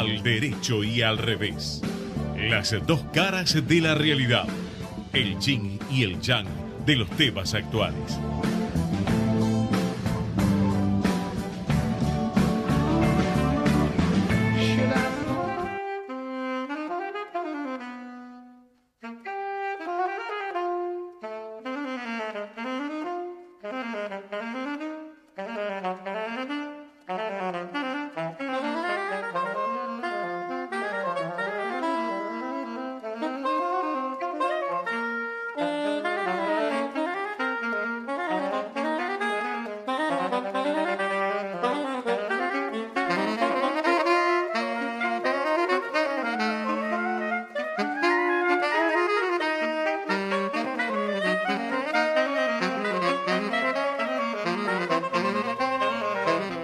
Al derecho y al revés. Las dos caras de la realidad. El yin y el yang de los temas actuales.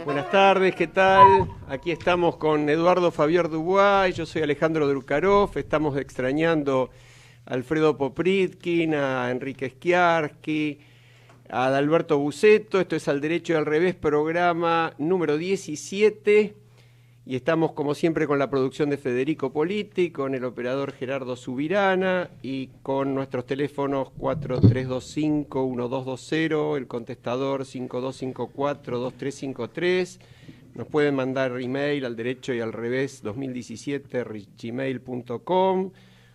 Buenas tardes, ¿qué tal? Aquí estamos con Eduardo Fabián Dubois, yo soy Alejandro Drukarov, estamos extrañando a Alfredo Popritkin, a Enrique Schiarsky, a Adalberto Buceto. Esto es Al Derecho y al Revés, programa número 17, y estamos como siempre con la producción de Federico Politi, con el operador Gerardo Subirana y con nuestros teléfonos 4325-1220, el contestador 5254-2353. Nos pueden mandar email al derecho y al revés 2017 gmail.com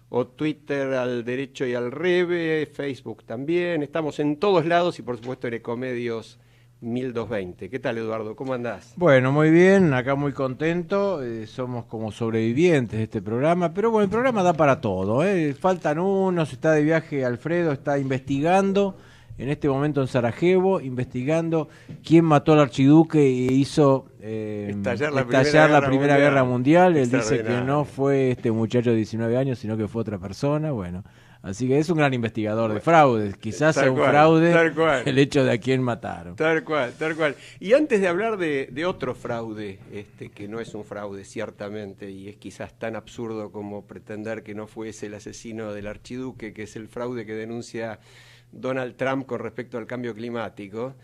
o Twitter al derecho y al revés, Facebook también. Estamos en todos lados y por supuesto en Ecomedios 1220. ¿Qué tal, Eduardo? ¿Cómo andás? Bueno, muy bien, acá muy contento, somos como sobrevivientes de este programa, pero bueno, el programa da para todo, faltan unos, está de viaje Alfredo, está investigando, en este momento en Sarajevo, investigando quién mató al archiduque e hizo estallar la Primera Guerra Mundial. Él dice que no fue este muchacho de 19 años, sino que fue otra persona, bueno. Así que es un gran investigador de fraudes. Quizás sea un fraude el hecho de a quién mataron. Tal cual, tal cual. Y antes de hablar de otro fraude, que no es un fraude ciertamente, y es quizás tan absurdo como pretender que no fuese el asesino del archiduque, que es el fraude que denuncia Donald Trump con respecto al cambio climático,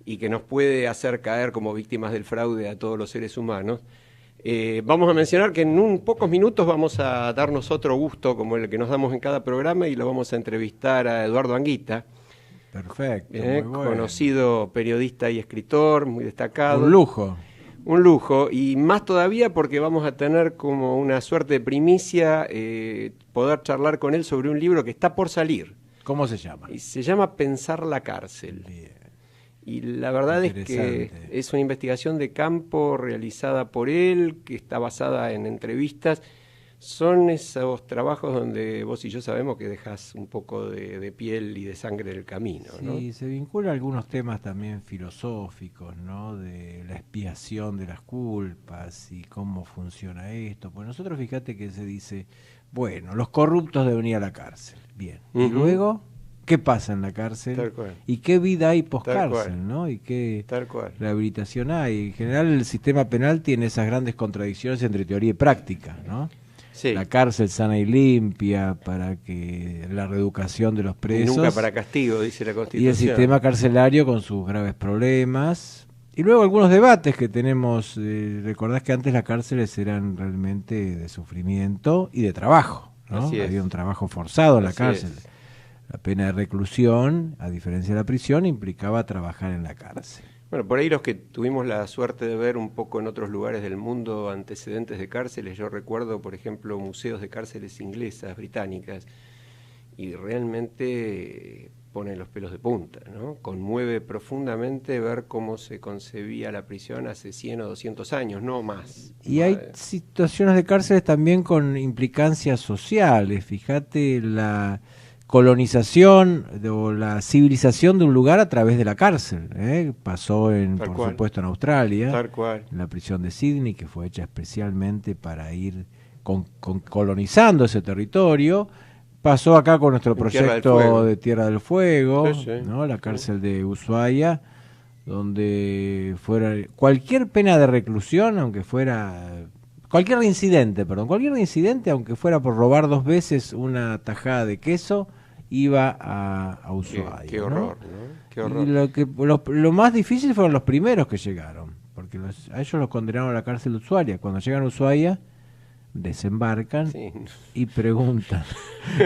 y que nos puede hacer caer como víctimas del fraude a todos los seres humanos. Vamos a mencionar que en pocos minutos vamos a darnos otro gusto como el que nos damos en cada programa y lo vamos a entrevistar a Eduardo Anguita. Perfecto, muy bueno. Conocido periodista y escritor, muy destacado. Un lujo. Un lujo, y más todavía porque vamos a tener como una suerte de primicia poder charlar con él sobre un libro que está por salir. ¿Cómo se llama? Y se llama Pensar la cárcel. Bien. Y la verdad es que es una investigación de campo realizada por él, que está basada en entrevistas. Son esos trabajos donde vos y yo sabemos que dejás un poco de piel y de sangre en el camino, ¿no? Sí, se vincula a algunos temas también filosóficos, ¿no? De la expiación de las culpas y cómo funciona esto. Pues nosotros, fíjate que se dice, bueno, los corruptos deben ir a la cárcel. Bien. Y luego, ¿qué pasa en la cárcel? Tal cual. ¿Y qué vida hay post-cárcel, ¿no? ¿Y qué rehabilitación hay? En general, el sistema penal tiene esas grandes contradicciones entre teoría y práctica, ¿no? Sí. La cárcel sana y limpia para que la reeducación de los presos. Y nunca para castigo, dice la Constitución. Y el sistema carcelario con sus graves problemas. Y luego algunos debates que tenemos. Recordás que antes las cárceles eran realmente de sufrimiento y de trabajo, ¿no? Había un trabajo forzado en la cárcel. La pena de reclusión, a diferencia de la prisión, implicaba trabajar en la cárcel. Bueno, por ahí los que tuvimos la suerte de ver un poco en otros lugares del mundo antecedentes de cárceles, yo recuerdo, por ejemplo, museos de cárceles inglesas, británicas, y realmente pone los pelos de punta, ¿no? Conmueve profundamente ver cómo se concebía la prisión hace 100 o 200 años, no más. Y hay situaciones de cárceles también con implicancias sociales. Fíjate la colonización o la civilización de un lugar a través de la cárcel. Pasó por supuesto en Australia, en la prisión de Sydney, que fue hecha especialmente para ir colonizando ese territorio. Pasó acá con nuestro proyecto de Tierra del Fuego, ¿no? La cárcel de Ushuaia, donde fuera cualquier pena de reclusión, aunque fuera cualquier reincidente, aunque fuera por robar 2 veces una tajada de queso, iba a Ushuaia. Qué horror, ¿no? Qué horror. Y lo más difícil fueron los primeros que llegaron, porque a ellos los condenaron a la cárcel de Ushuaia. Cuando llegan a Ushuaia, desembarcan Sí. y preguntan,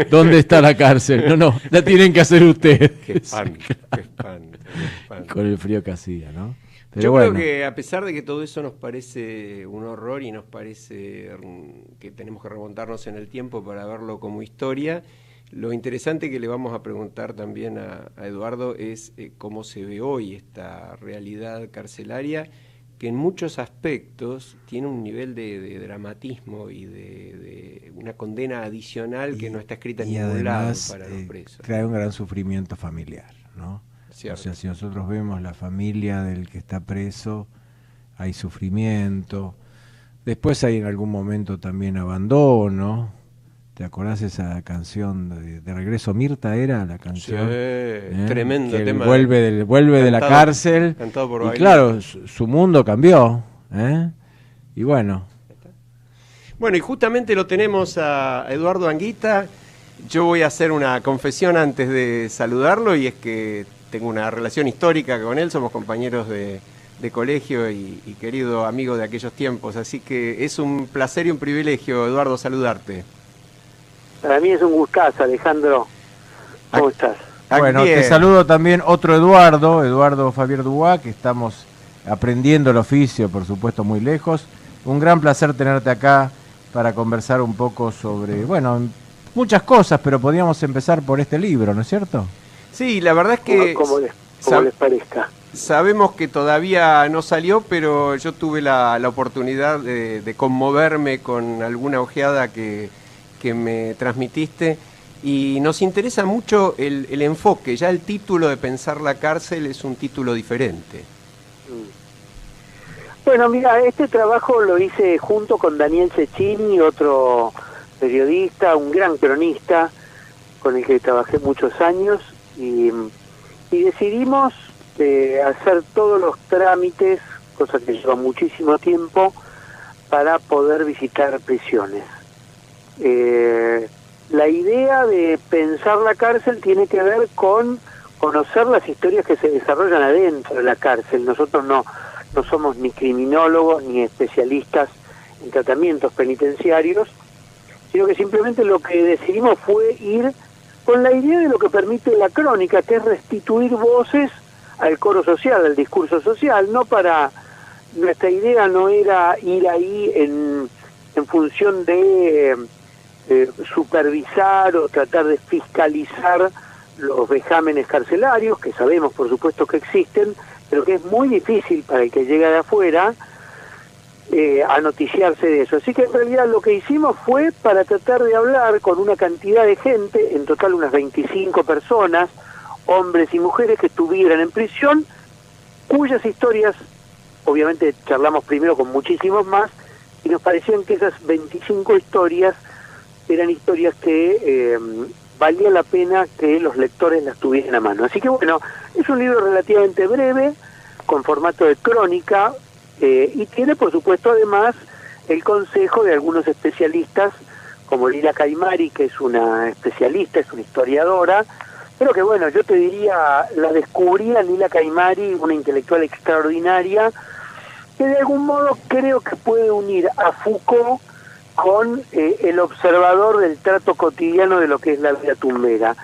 ¿dónde está la cárcel? No, la tienen que hacer ustedes. Qué espanto, qué espanto, qué espanto. Con el frío que hacía, ¿no? Pero Yo bueno, creo que a pesar de que todo eso nos parece un horror y nos parece que tenemos que remontarnos en el tiempo para verlo como historia, lo interesante que le vamos a preguntar también a Eduardo es cómo se ve hoy esta realidad carcelaria, que en muchos aspectos tiene un nivel de dramatismo y de una condena adicional que no está escrita en y ningún lado además para los presos. trae un gran sufrimiento familiar, ¿no? Cierto. O sea, si nosotros vemos la familia del que está preso, hay sufrimiento. Después hay en algún momento también abandono. ¿Te acordás esa canción de Regreso Mirta era la canción? Tremendo que él tema. vuelve de la Cantado- cárcel. cantado por Y Bailey. claro, su mundo cambió. Y bueno, Bueno, y justamente lo tenemos a Eduardo Anguita. Yo voy a hacer una confesión antes de saludarlo, y es que tengo una relación histórica con él, somos compañeros de colegio y querido amigo de aquellos tiempos, así que es un placer y un privilegio, Eduardo, saludarte. Para mí es un gustazo, Alejandro. ¿Cómo estás? bueno, Bien. te saludo también otro Eduardo Fabier Dubois, que estamos aprendiendo el oficio, por supuesto, muy lejos. Un gran placer tenerte acá para conversar un poco sobre, bueno, muchas cosas, pero podríamos empezar por este libro, ¿no es cierto? Sí, la verdad es que Como sab- les parezca. sabemos que todavía no salió, pero yo tuve la oportunidad de conmoverme con alguna ojeada que me transmitiste, y nos interesa mucho el enfoque. Ya el título de Pensar la cárcel es un título diferente. Bueno, mira, este trabajo lo hice junto con Daniel Cecchini, otro periodista, un gran cronista, con el que trabajé muchos años, y decidimos hacer todos los trámites, cosa que lleva muchísimo tiempo, para poder visitar prisiones. La idea de pensar la cárcel tiene que ver con conocer las historias que se desarrollan adentro de la cárcel. Nosotros no somos ni criminólogos ni especialistas en tratamientos penitenciarios, sino que simplemente lo que decidimos fue ir con la idea de lo que permite la crónica, que es restituir voces al coro social, al discurso social. Nuestra idea no era ir ahí en función de supervisar o tratar de fiscalizar los vejámenes carcelarios, que sabemos por supuesto que existen, pero que es muy difícil para el que llega de afuera anoticiarse de eso. Así que en realidad lo que hicimos fue para tratar de hablar con una cantidad de gente, en total unas 25 personas, hombres y mujeres que estuvieran en prisión, cuyas historias, obviamente charlamos primero con muchísimos más, y nos parecían que esas 25 historias eran historias que valía la pena que los lectores las tuvieran a mano. Así que bueno, es un libro relativamente breve, con formato de crónica, y tiene por supuesto además el consejo de algunos especialistas, como Lila Caimari, que es una especialista, es una historiadora, pero que bueno, yo te diría, la descubrí a Lila Caimari, una intelectual extraordinaria, que de algún modo creo que puede unir a Foucault con el observador del trato cotidiano de lo que es la vida tumbera.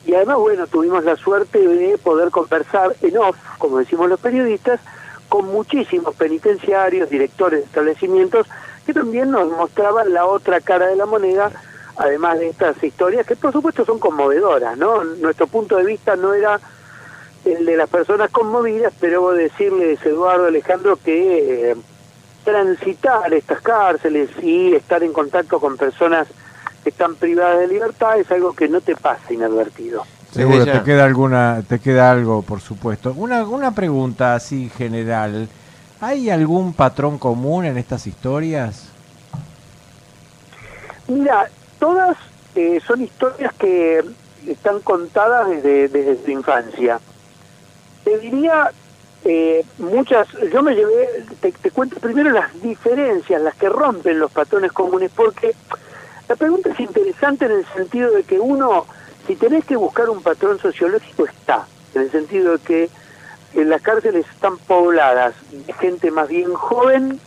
Y además, bueno, tuvimos la suerte de poder conversar en off, como decimos los periodistas, con muchísimos penitenciarios, directores de establecimientos, que también nos mostraban la otra cara de la moneda, además de estas historias, que por supuesto son conmovedoras, ¿no? Nuestro punto de vista no era el de las personas conmovidas, pero debo decirles, Eduardo, Alejandro, que transitar estas cárceles y estar en contacto con personas que están privadas de libertad es algo que no te pasa inadvertido. Seguro, Ya. te queda algo, por supuesto. Una pregunta así general. ¿Hay algún patrón común en estas historias? Mira, todas son historias que están contadas desde su infancia. Te diría muchas, yo me llevé, te cuento primero las diferencias, las que rompen los patrones comunes, porque la pregunta es interesante en el sentido de que uno, si tenés que buscar un patrón sociológico, está, en el sentido de que las cárceles están pobladas de gente más bien joven,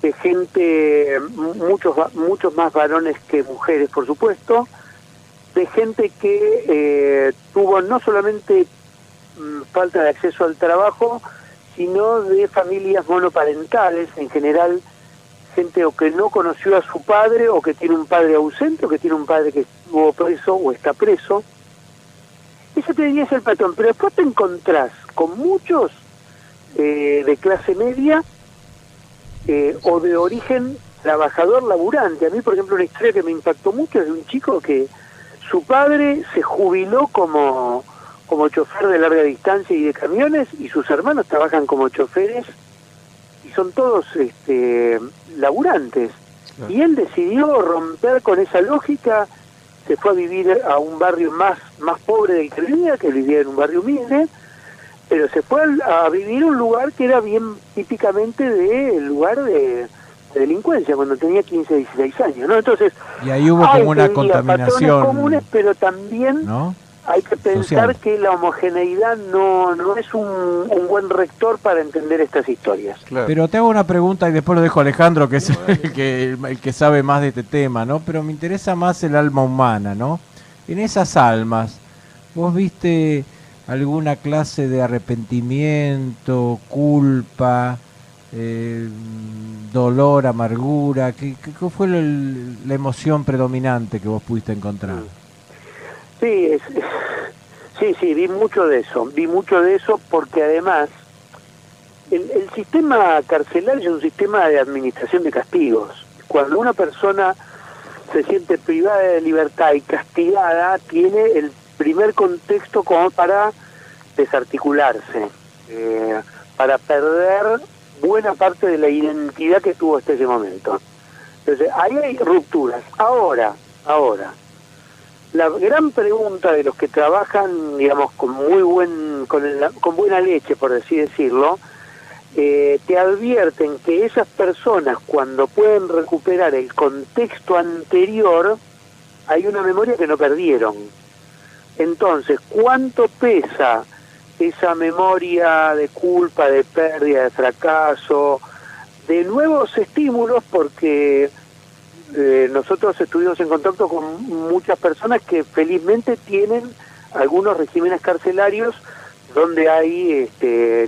de gente, muchos más varones que mujeres, por supuesto, de gente que tuvo no solamente falta de acceso al trabajo, sino de familias monoparentales, en general gente o que no conoció a su padre, o que tiene un padre ausente, o que tiene un padre que estuvo preso o está preso. Ese te diría es el patrón, pero después te encontrás con muchos de clase media o de origen trabajador laburante. A mí, por ejemplo, una historia que me impactó mucho es de un chico que su padre se jubiló como chofer de larga distancia y de camiones, y sus hermanos trabajan como choferes y son todos laburantes. Claro. Y él decidió romper con esa lógica, se fue a vivir a un barrio más pobre del que vivía en un barrio humilde, pero se fue a vivir a un lugar que era bien típicamente de lugar de delincuencia, cuando tenía 15, 16 años, ¿no? Entonces, Y ahí hubo como una contaminación, patrones comunes, pero también, ¿no?, hay que pensar social. que la homogeneidad no es un buen rector para entender estas historias. Claro. Pero te hago una pregunta y después lo dejo a Alejandro, que es el que sabe más de este tema, ¿no? Pero me interesa más el alma humana, ¿no? En esas almas, ¿vos viste alguna clase de arrepentimiento, culpa, dolor, amargura? ¿Qué fue la emoción predominante que vos pudiste encontrar? Sí, sí, vi mucho de eso porque además el sistema carcelario es un sistema de administración de castigos. Cuando una persona se siente privada de libertad y castigada, tiene el primer contexto como para desarticularse, para perder buena parte de la identidad que tuvo hasta ese momento. Entonces, ahí hay rupturas. Ahora, la gran pregunta de los que trabajan, digamos, con buena leche, por así decirlo, te advierten que esas personas, cuando pueden recuperar el contexto anterior, hay una memoria que no perdieron. Entonces, ¿cuánto pesa esa memoria de culpa, de pérdida, de fracaso, de nuevos estímulos? Porque nosotros estuvimos en contacto con muchas personas que felizmente tienen algunos regímenes carcelarios donde hay,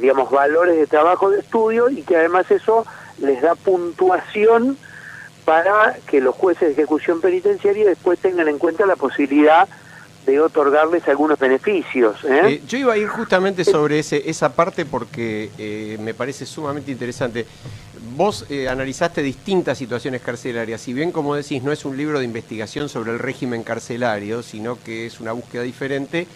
digamos, valores de trabajo, de estudio, y que además eso les da puntuación para que los jueces de ejecución penitenciaria después tengan en cuenta la posibilidad de otorgarles algunos beneficios. Yo iba a ir justamente sobre esa parte porque me parece sumamente interesante. Vos analizaste distintas situaciones carcelarias, si bien, como decís, no es un libro de investigación sobre el régimen carcelario, sino que es una búsqueda diferente.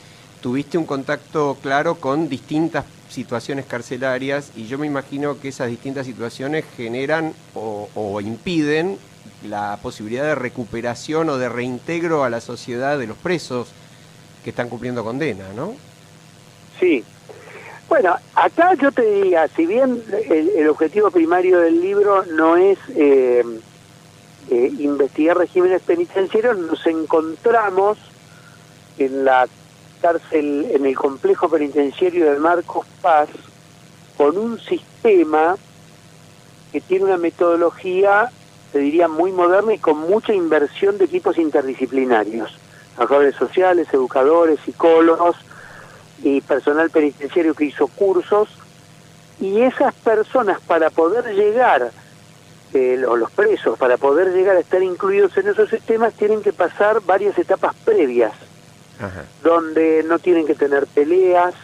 Tuviste un contacto claro con distintas situaciones carcelarias, y yo me imagino que esas distintas situaciones generan o impiden la posibilidad de recuperación o de reintegro a la sociedad de los presos que están cumpliendo condena, ¿no? Sí. Bueno, acá yo te diría, si bien el objetivo primario del libro no es investigar regímenes penitenciarios, nos encontramos en la cárcel, en el complejo penitenciario de Marcos Paz, con un sistema que tiene una metodología, te diría, muy moderna y con mucha inversión de equipos interdisciplinarios, trabajadores sociales, educadores, psicólogos y personal penitenciario que hizo cursos, y esas personas, para poder llegar, o los presos, para poder llegar a estar incluidos en esos sistemas, tienen que pasar varias etapas previas. Ajá. Donde no tienen que tener peleas,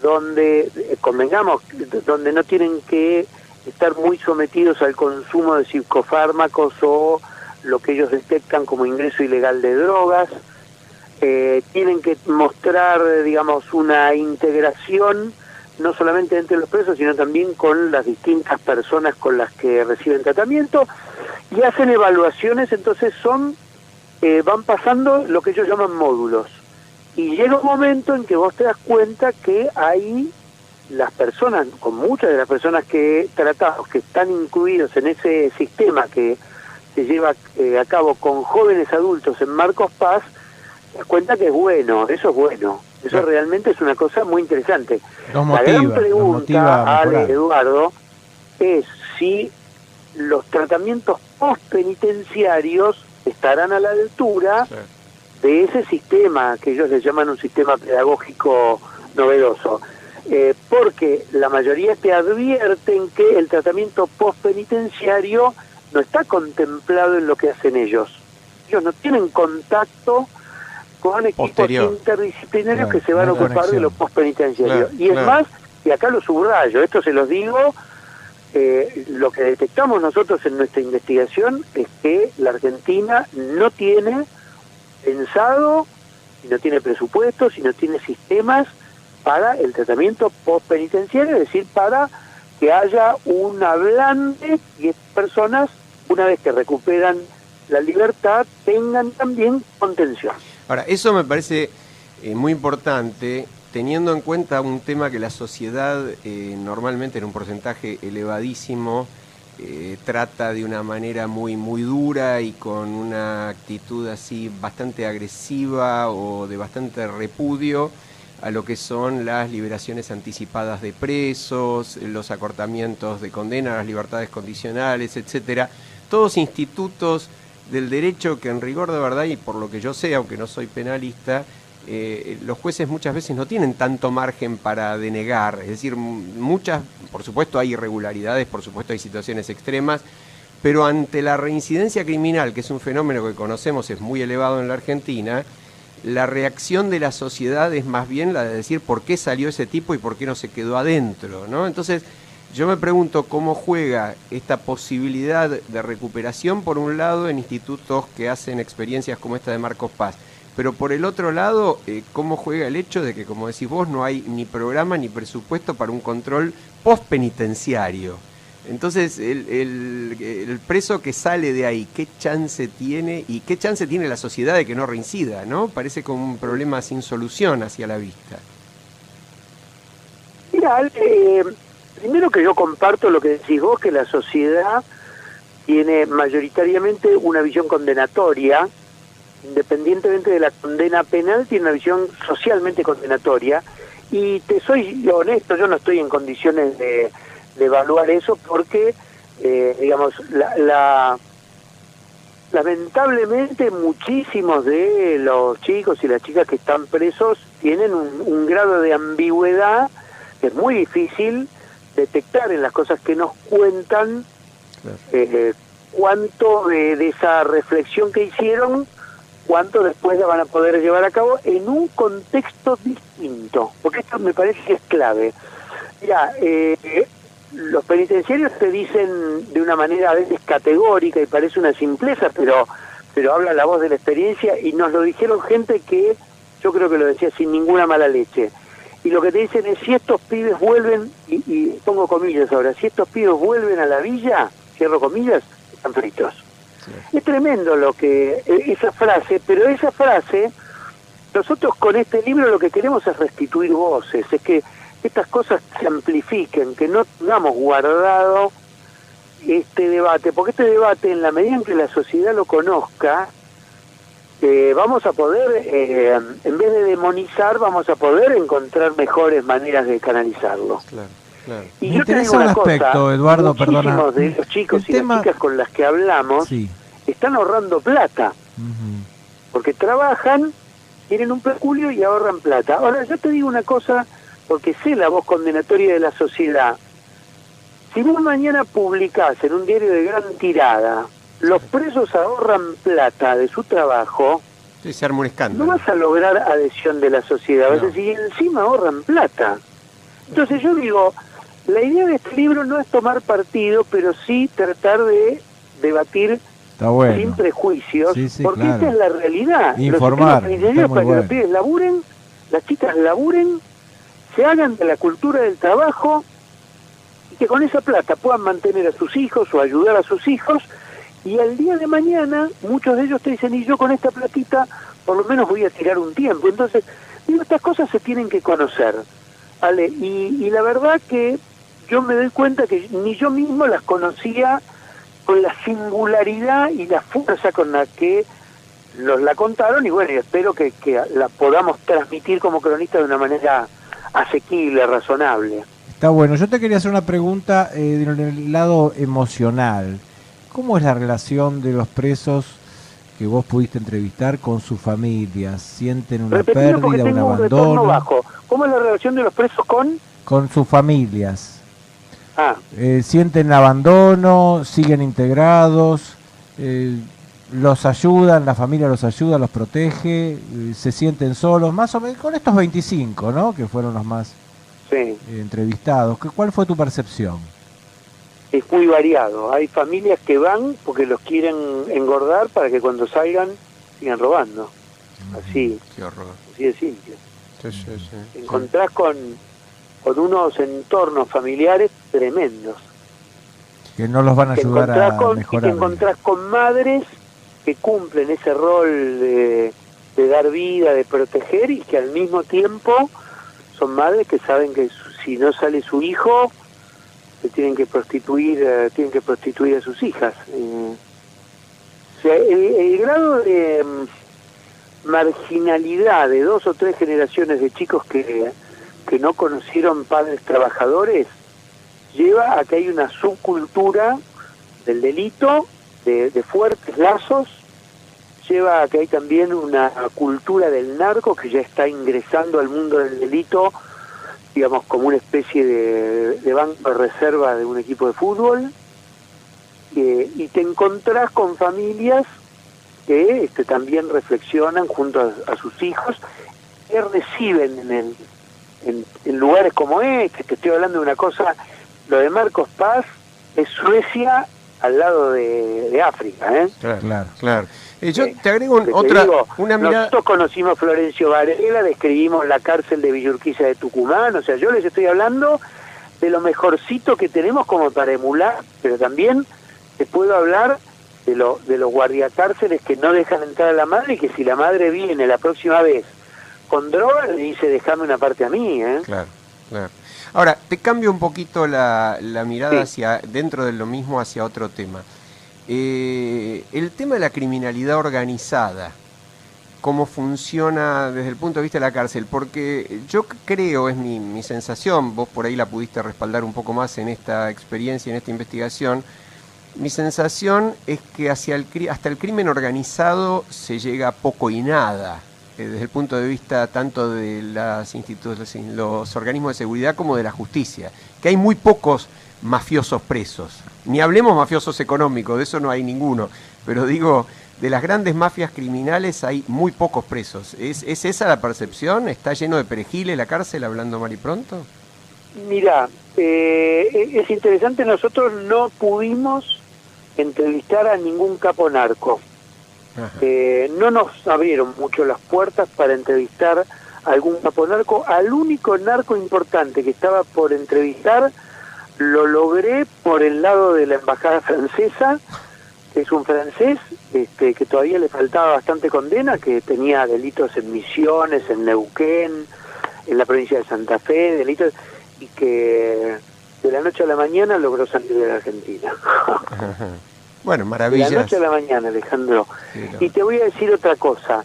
donde, convengamos, donde no tienen que estar muy sometidos al consumo de psicofármacos o lo que ellos detectan como ingreso ilegal de drogas. Tienen que mostrar, digamos, una integración no solamente entre los presos, sino también con las distintas personas con las que reciben tratamiento, y hacen evaluaciones. Entonces van pasando lo que ellos llaman módulos, y llega un momento en que vos te das cuenta que hay las personas, con muchas de las personas que tratamos, que están incluidos en ese sistema que se lleva a cabo con jóvenes adultos en Marcos Paz, te das cuenta que es bueno, eso es bueno, eso sí. Realmente es una cosa muy interesante. La gran pregunta, Ale, Eduardo, es si los tratamientos postpenitenciarios estarán a la altura de ese sistema que ellos le llaman un sistema pedagógico novedoso. Porque la mayoría te advierten que el tratamiento postpenitenciario no está contemplado en lo que hacen ellos. Ellos no tienen contacto con equipos interdisciplinarios que se van a ocupar de lo postpenitenciario. Y es más, y acá lo subrayo, esto se los digo, lo que detectamos nosotros en nuestra investigación es que la Argentina no tiene pensado, y no tiene presupuestos, y no tiene sistemas para el tratamiento postpenitenciario, es decir, para que haya un hablante y estas personas, una vez que recuperan la libertad, tengan también contención. Ahora, eso me parece muy importante, teniendo en cuenta un tema que la sociedad normalmente en un porcentaje elevadísimo trata de una manera muy dura y con una actitud así bastante agresiva o de bastante repudio a lo que son las liberaciones anticipadas de presos, los acortamientos de condena, las libertades condicionales, etcétera. Todos institutos del derecho que en rigor de verdad, y por lo que yo sé, aunque no soy penalista, los jueces muchas veces no tienen tanto margen para denegar. Es decir, por supuesto hay irregularidades, por supuesto hay situaciones extremas, pero ante la reincidencia criminal, que es un fenómeno que conocemos, es muy elevado en la Argentina, la reacción de la sociedad es más bien la de decir por qué salió ese tipo y por qué no se quedó adentro, ¿no? Entonces, yo me pregunto cómo juega esta posibilidad de recuperación, por un lado, en institutos que hacen experiencias como esta de Marcos Paz, pero por el otro lado, cómo juega el hecho de que, como decís vos, no hay ni programa ni presupuesto para un control postpenitenciario. Entonces, el preso que sale de ahí, ¿qué chance tiene? ¿Y qué chance tiene la sociedad de que no reincida, ¿no? Parece como un problema sin solución hacia la vista. Mira, primero que yo comparto lo que decís vos, que la sociedad tiene mayoritariamente una visión condenatoria, independientemente de la condena penal, tiene una visión socialmente condenatoria, y te soy honesto, yo no estoy en condiciones de evaluar eso porque, digamos, lamentablemente muchísimos de los chicos y las chicas que están presos tienen un grado de ambigüedad que es muy difícil detectar en las cosas que nos cuentan, cuánto de esa reflexión que hicieron, cuánto después la van a poder llevar a cabo en un contexto distinto, porque esto me parece que es clave. Mira, los penitenciarios te dicen de una manera a veces categórica y parece una simpleza, pero habla la voz de la experiencia, y nos lo dijeron gente que yo creo que lo decía sin ninguna mala leche. Y lo que te dicen es, si estos pibes vuelven, y pongo comillas ahora, si estos pibes vuelven a la villa, cierro comillas, están fritos. Sí. Es tremendo esa frase, pero esa frase, nosotros con este libro lo que queremos es restituir voces, es que estas cosas se amplifiquen, que no tengamos guardado este debate, porque este debate, en la medida en que la sociedad lo conozca, vamos a poder, en vez de demonizar, vamos a poder encontrar mejores maneras de canalizarlo. Claro, claro. Y me yo te digo un una aspecto, cosa, Eduardo, perdona. Muchísimos de los chicos y las chicas con las que hablamos están ahorrando plata, porque trabajan, tienen un peculio y ahorran plata. Ahora, yo te digo una cosa, porque sé la voz condenatoria de la sociedad. Si vos mañana publicás en un diario de gran tirada, los presos ahorran plata de su trabajo, sí, se arma un escándalo. No vas a lograr adhesión de la sociedad, vas a decir, y encima ahorran plata. Entonces yo digo, la idea de este libro no es tomar partido, pero sí tratar de debatir sin prejuicios, porque esta es la realidad. Informar. Los para que los pibes laburen, las chicas laburen, se hagan de la cultura del trabajo, y que con esa plata puedan mantener a sus hijos o ayudar a sus hijos, y al día de mañana muchos de ellos te dicen, y yo con esta platita por lo menos voy a tirar un tiempo. Entonces, digo, estas cosas se tienen que conocer, ¿vale? Y la verdad que yo me doy cuenta que ni yo mismo las conocía con la singularidad y la fuerza con la que la contaron, y bueno, y espero que la podamos transmitir como cronistas de una manera asequible, razonable. Está bueno. Yo te quería hacer una pregunta en el lado emocional. ¿Cómo es la relación de los presos que vos pudiste entrevistar con sus familias? ¿Sienten una pérdida, un abandono? Bajo. ¿Cómo es la relación de los presos con sus familias? Ah. ¿Sienten abandono? ¿Siguen integrados? ¿Los ayudan? ¿La familia los ayuda, los protege? ¿Se sienten solos? Más o menos con estos 25, ¿no? Que fueron los más entrevistados. ¿Cuál fue tu percepción? Es muy variado. Hay familias que van porque los quieren engordar para que cuando salgan sigan robando. Así. Qué horror. Así de simple. Sí. Te encontrás con unos entornos familiares tremendos. Que no los van a ayudar a mejorar. Y te encontrás con madres que cumplen ese rol de dar vida, de proteger, y que al mismo tiempo son madres que saben que si no sale su hijo, se tienen que prostituir a sus hijas. O sea, el grado de marginalidad de 2 o 3 generaciones de chicos que no conocieron padres trabajadores lleva a que hay una subcultura del delito, de fuertes lazos, lleva a que hay también una cultura del narco que ya está ingresando al mundo del delito, digamos, como una especie de banco de reserva de un equipo de fútbol, y te encontrás con familias que también reflexionan junto a sus hijos, que reciben en lugares como este. Te estoy hablando de una cosa, lo de Marcos Paz es Suecia al lado de África, ¿eh? Claro. Yo te agrego una mirada. Nosotros conocimos Florencio Varela, describimos la cárcel de Villa Urquiza de Tucumán, o sea, yo les estoy hablando de lo mejorcito que tenemos como para emular, pero también te puedo hablar de los guardiacárceles que no dejan entrar a la madre, y que si la madre viene la próxima vez con droga, le dice, déjame una parte a mí, ¿eh? Claro. Ahora, te cambio un poquito la mirada hacia dentro de lo mismo, hacia otro tema. El tema de la criminalidad organizada, cómo funciona desde el punto de vista de la cárcel, porque yo creo, es mi sensación, vos por ahí la pudiste respaldar un poco más en esta experiencia, en esta investigación, mi sensación es que hasta el crimen organizado se llega poco y nada, desde el punto de vista tanto de las instituciones, los organismos de seguridad, como de la justicia, que hay muy pocos mafiosos presos. Ni hablemos mafiosos económicos, de eso no hay ninguno, pero digo, de las grandes mafias criminales hay muy pocos presos. ¿Es esa la percepción? ¿Está lleno de perejiles la cárcel, hablando mal y pronto? Mirá, es interesante, nosotros no pudimos entrevistar a ningún capo narco. No nos abrieron mucho las puertas para entrevistar a algún capo narco. Al único narco importante que estaba por entrevistar lo logré por el lado de la embajada francesa, que es un francés que todavía le faltaba bastante condena, que tenía delitos en Misiones, en Neuquén, en la provincia de Santa Fe, delitos, y que de la noche a la mañana logró salir de la Argentina. Bueno, maravillas. De la noche a la mañana, Alejandro. Sí, no. Y te voy a decir otra cosa.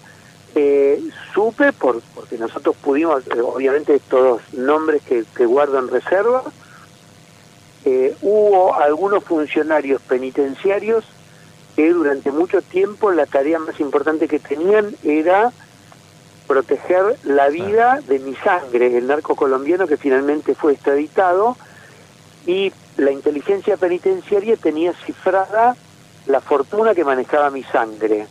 Supe, porque nosotros pudimos, obviamente estos nombres que guardo en reserva, hubo algunos funcionarios penitenciarios que durante mucho tiempo la tarea más importante que tenían era proteger la vida de Mi Sangre, el narco colombiano que finalmente fue extraditado, y la inteligencia penitenciaria tenía cifrada la fortuna que manejaba Mi Sangre,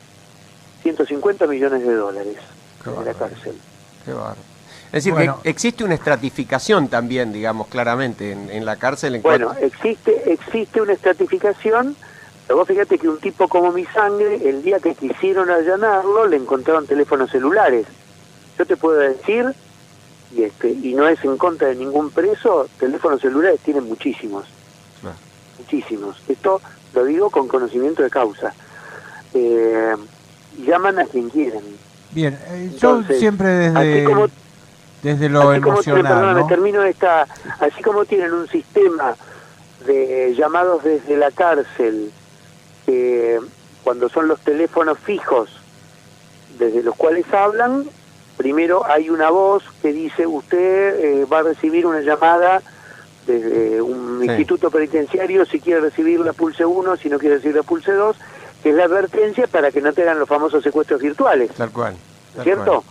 $150 millones en la cárcel. Qué bárbaro. Es decir, bueno, que existe una estratificación también, digamos, claramente en la cárcel. Existe una estratificación, pero vos fíjate que un tipo como Mi Sangre, el día que quisieron allanarlo, le encontraron teléfonos celulares. Yo te puedo decir, y no es en contra de ningún preso, teléfonos celulares tienen muchísimos. Muchísimos. Esto lo digo con conocimiento de causa. Llaman a quien quieren. Bien, entonces, yo siempre desde lo emocional, ¿no? Termino así como tienen un sistema de llamados desde la cárcel, cuando son los teléfonos fijos desde los cuales hablan, primero hay una voz que dice, usted va a recibir una llamada desde un Sí. instituto penitenciario, si quiere recibir la Pulse 1, si no quiere recibir la Pulse 2, que es la advertencia para que no te hagan los famosos secuestros virtuales, Tal cual. tal ¿cierto?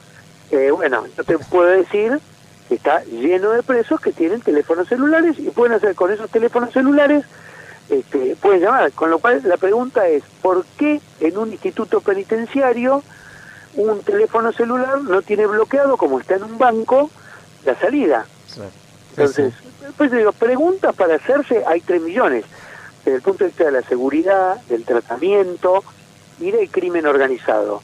Bueno, yo te puedo decir que está lleno de presos que tienen teléfonos celulares y pueden hacer con esos teléfonos celulares, pueden llamar, con lo cual la pregunta es, ¿por qué en un instituto penitenciario un teléfono celular no tiene bloqueado, como está en un banco, la salida? cual. Sí. Entonces, pues digo, preguntas para hacerse hay 3 millones, desde el punto de vista de la seguridad, del tratamiento y del crimen organizado.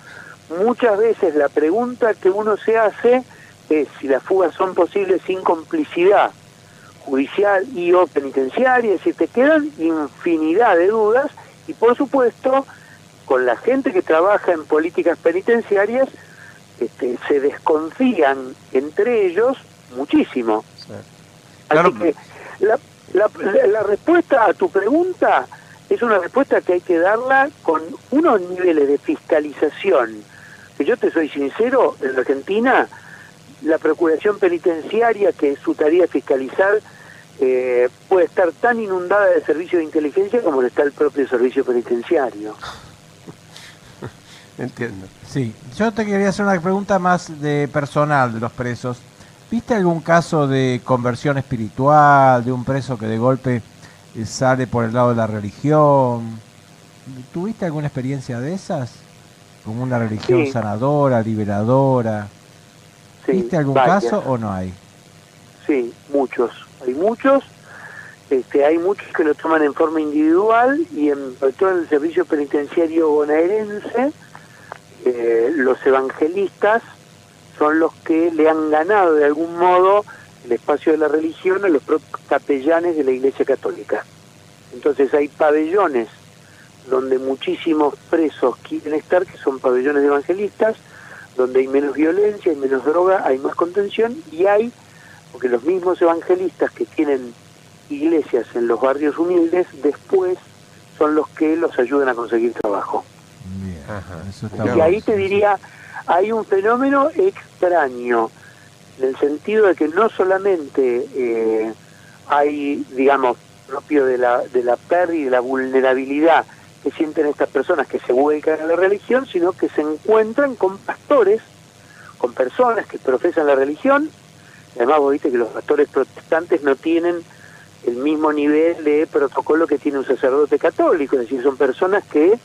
Muchas veces la pregunta que uno se hace es si las fugas son posibles sin complicidad judicial y o penitenciaria, es decir, te quedan infinidad de dudas y por supuesto con la gente que trabaja en políticas penitenciarias se desconfían entre ellos muchísimo. Sí. Así Claro. que la respuesta a tu pregunta es una respuesta que hay que darla con unos niveles de fiscalización, que yo te soy sincero, en la Argentina, la Procuración Penitenciaria, que es su tarea fiscalizar, puede estar tan inundada de servicios de inteligencia como lo está el propio servicio penitenciario. Entiendo. Sí, yo te quería hacer una pregunta más de personal de los presos. ¿Viste algún caso de conversión espiritual, de un preso que de golpe sale por el lado de la religión? ¿Tuviste alguna experiencia de esas? Como una religión Sí. sanadora, liberadora. Sí, ¿Viste algún varias. caso o no hay? Sí, muchos. Hay muchos. Hay muchos que lo toman en forma individual y sobre todo en el servicio penitenciario bonaerense, los evangelistas son los que le han ganado de algún modo el espacio de la religión a los propios capellanes de la Iglesia Católica. Entonces hay pabellones donde muchísimos presos quieren estar, que son pabellones de evangelistas, donde hay menos violencia, hay menos droga, hay más contención, y hay, porque los mismos evangelistas que tienen iglesias en los barrios humildes, después son los que los ayudan a conseguir trabajo. Bien, Ajá. eso está Y bueno. ahí te diría, hay un fenómeno extraño, en el sentido de que no solamente hay, digamos, propio de la pérdida y de la vulnerabilidad que sienten estas personas que se vuelcan a la religión, sino que se encuentran con pastores, con personas que profesan la religión. Además, vos viste que los pastores protestantes no tienen el mismo nivel de protocolo que tiene un sacerdote católico, es decir, son personas que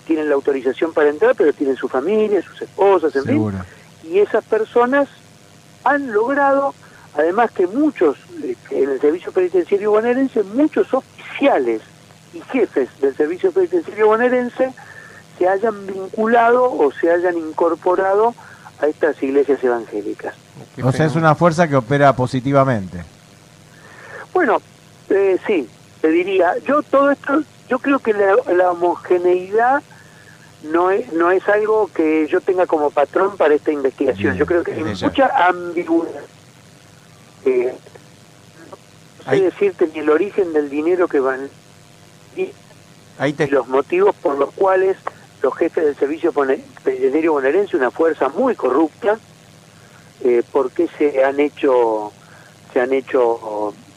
tienen la autorización para entrar, pero tienen su familia, sus esposas, en Seguro. fin. Y esas personas han logrado, además que muchos, en el servicio penitenciario bonaerense, muchos oficiales y jefes del servicio penitenciario bonaerense se hayan vinculado o se hayan incorporado a estas iglesias evangélicas. Qué O sea, es fenómeno. una fuerza que opera positivamente. Bueno, sí, te diría, yo todo esto, yo creo que la homogeneidad no es algo que yo tenga como patrón para esta investigación. Bien, Yo creo que hay desde ya. mucha ambigüedad. No sé Ahí- decirte ni el origen del dinero que van y Ahí te... los motivos por los cuales los jefes del servicio penitenciario bonaerense, una fuerza muy corrupta, por qué se han hecho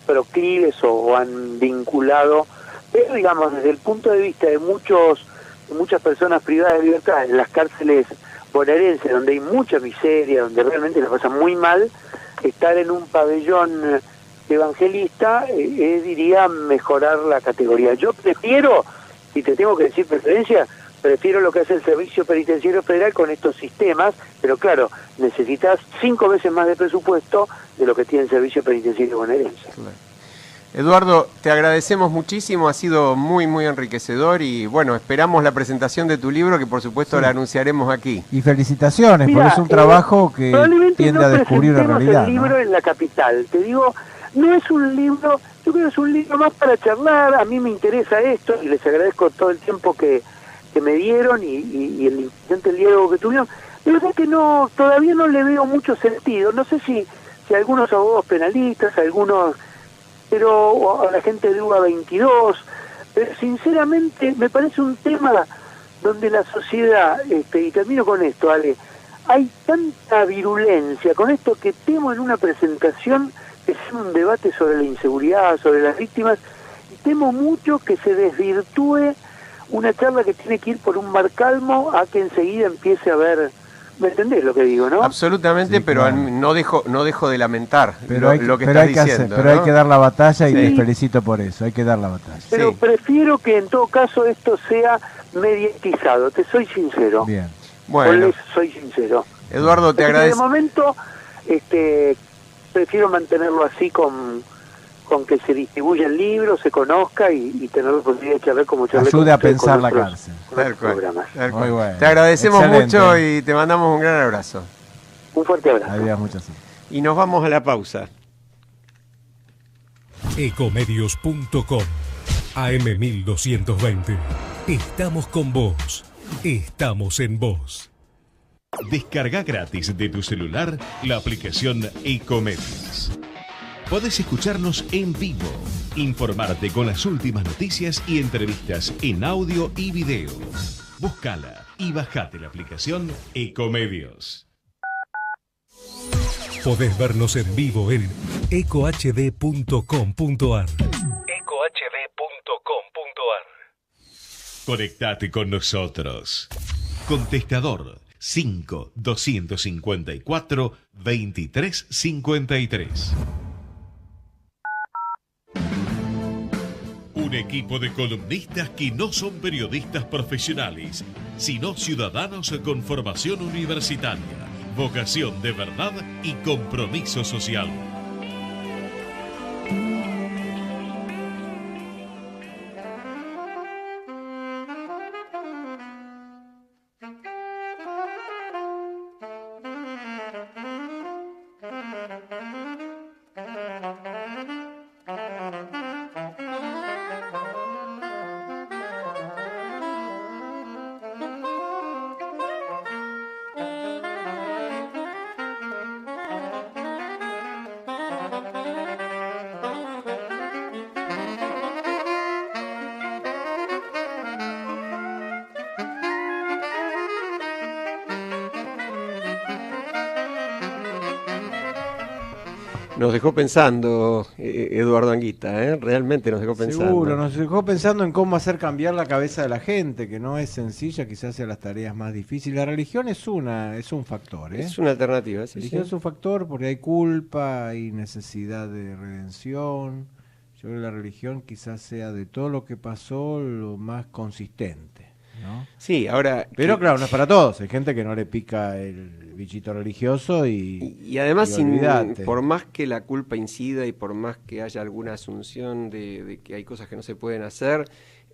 proclives o han vinculado, pero digamos desde el punto de vista de muchas personas privadas de libertad en las cárceles bonaerenses, donde hay mucha miseria, donde realmente la pasan muy mal, estar en un pabellón evangelista diría mejorar la categoría. Yo prefiero, si te tengo que decir preferencia, prefiero lo que hace el Servicio Penitenciario Federal con estos sistemas, pero claro, necesitas 5 veces más de presupuesto de lo que tiene el Servicio Penitenciario bonaerense. Claro. Eduardo, te agradecemos muchísimo, ha sido muy, muy enriquecedor y bueno, esperamos la presentación de tu libro que por supuesto Sí. la anunciaremos aquí. Y felicitaciones, Mirá, porque es un trabajo que probablemente tiende no a descubrir la presentemos realidad. el libro ¿no? en la capital. Te digo, no es un libro, yo creo que es un libro más para charlar. A mí me interesa esto y les agradezco todo el tiempo que me dieron y el interesante diálogo que tuvieron. De verdad que no, todavía no le veo mucho sentido. No sé si algunos abogados penalistas, algunos, pero o a la gente de UBA 22, pero sinceramente me parece un tema donde la sociedad, y termino con esto, Ale, hay tanta virulencia con esto que temo en una presentación que sea un debate sobre la inseguridad, sobre las víctimas, y temo mucho que se desvirtúe una charla que tiene que ir por un mar calmo a que enseguida empiece a ver. ¿Me entendés lo que digo, no? Absolutamente, Sí, pero claro. no dejo de lamentar Pero lo que pero estás hay que diciendo. pero ¿no? hay que dar la batalla y Sí. te felicito por eso, hay que dar la batalla. Pero Sí. prefiero que en todo caso esto sea mediatizado, te soy sincero. Bien. Bueno, Ponle, soy sincero. Eduardo, te Así que agradezco. de momento, prefiero mantenerlo así con que se distribuyan libros, se conozca y tener la posibilidad de charlar como charlé Ayude con a ustedes pensar con la otros- cárcel. con Tal otros cual, programas. tal Muy cual. bueno. Te agradecemos Excelente. mucho y te mandamos un gran abrazo. Un fuerte abrazo. Adiós, muchas gracias. Y nos vamos a la pausa. Ecomedios.com AM1220. Estamos con vos. Estamos en vos. Descarga gratis de tu celular la aplicación Ecomedios. Podés escucharnos en vivo, informarte con las últimas noticias y entrevistas en audio y video. Búscala y bajate la aplicación Ecomedios. Podés vernos en vivo en ecohd.com.ar. Conectate con nosotros. Contestador 5 254 2353. Un equipo de columnistas que no son periodistas profesionales, sino ciudadanos con formación universitaria, vocación de verdad y compromiso social. Nos dejó pensando Eduardo Anguita, ¿eh? Realmente nos dejó pensando. Seguro, nos dejó pensando en cómo hacer cambiar la cabeza de la gente, que no es sencilla, quizás sea las tareas más difíciles. La religión es un factor, ¿eh? Es una alternativa, sí, La religión sí. es un factor porque hay culpa, hay necesidad de redención. Yo creo que la religión quizás sea de todo lo que pasó lo más consistente, ¿no? Sí, ahora... Pero claro, no es para todos. Hay gente que no le pica el bichito religioso Y además, y olvídate. por más que la culpa incida y por más que haya alguna asunción de que hay cosas que no se pueden hacer,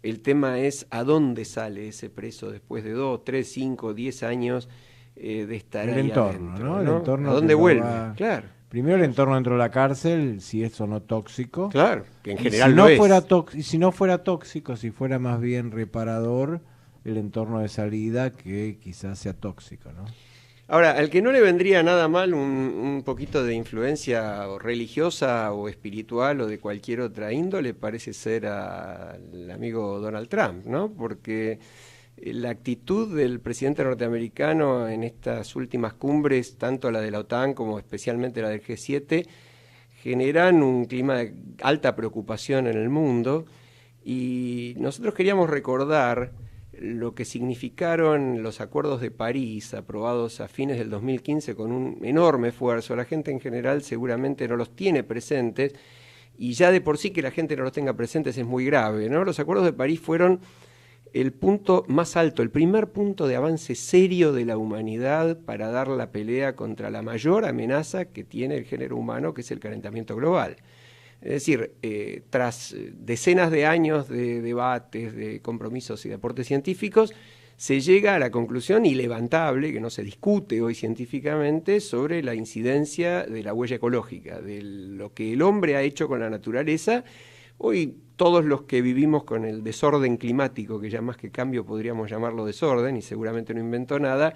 el tema es a dónde sale ese preso después de 2, 3, 5, 10 años de estar el ahí entorno, adentro, ¿no? El entorno ¿A que dónde lo vuelve? va- Claro, Primero el entorno dentro de la cárcel, si es o no tóxico. claro, que en Y general si no no es. fuera y si no fuera tóxico, si fuera más bien reparador, el entorno de salida que quizás sea tóxico, ¿no? Ahora, al que no le vendría nada mal un poquito de influencia o religiosa o espiritual o de cualquier otra índole parece ser al amigo Donald Trump, ¿no? Porque la actitud del presidente norteamericano en estas últimas cumbres, tanto la de la OTAN como especialmente la del G7, generan un clima de alta preocupación en el mundo y nosotros queríamos recordar lo que significaron los acuerdos de París aprobados a fines del 2015 con un enorme esfuerzo. La gente en general seguramente no los tiene presentes y ya de por sí que la gente no los tenga presentes es muy grave, ¿no? Los acuerdos de París fueron el punto más alto, el primer punto de avance serio de la humanidad para dar la pelea contra la mayor amenaza que tiene el género humano, que es el calentamiento global. Es decir, tras decenas de años de debates, de compromisos y de aportes científicos, se llega a la conclusión ilevantable, que no se discute hoy científicamente, sobre la incidencia de la huella ecológica, de lo que el hombre ha hecho con la naturaleza. Hoy todos los que vivimos con el desorden climático, que ya más que cambio podríamos llamarlo desorden, y seguramente no inventó nada,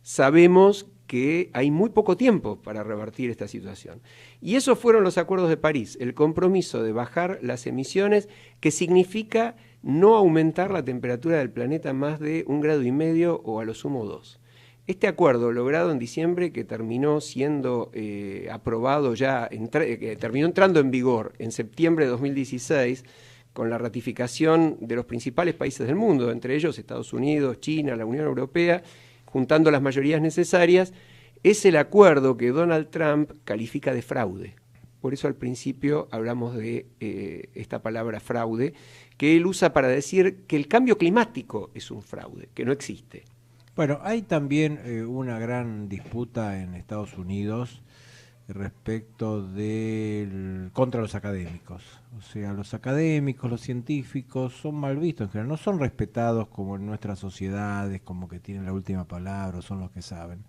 sabemos que hay muy poco tiempo para revertir esta situación. Y esos fueron los acuerdos de París, el compromiso de bajar las emisiones, que significa no aumentar la temperatura del planeta más de 1,5 grados o a lo sumo 2. Este acuerdo logrado en diciembre, que terminó siendo aprobado ya, que terminó entrando en vigor en septiembre de 2016, con la ratificación de los principales países del mundo, entre ellos Estados Unidos, China, la Unión Europea, juntando las mayorías necesarias, es el acuerdo que Donald Trump califica de fraude. Por eso al principio hablamos de esta palabra fraude, que él usa para decir que el cambio climático es un fraude, que no existe. Bueno, hay también una gran disputa en Estados Unidos respecto contra los académicos. O sea, los académicos, los científicos son mal vistos en general, no son respetados como en nuestras sociedades, como que tienen la última palabra o son los que saben.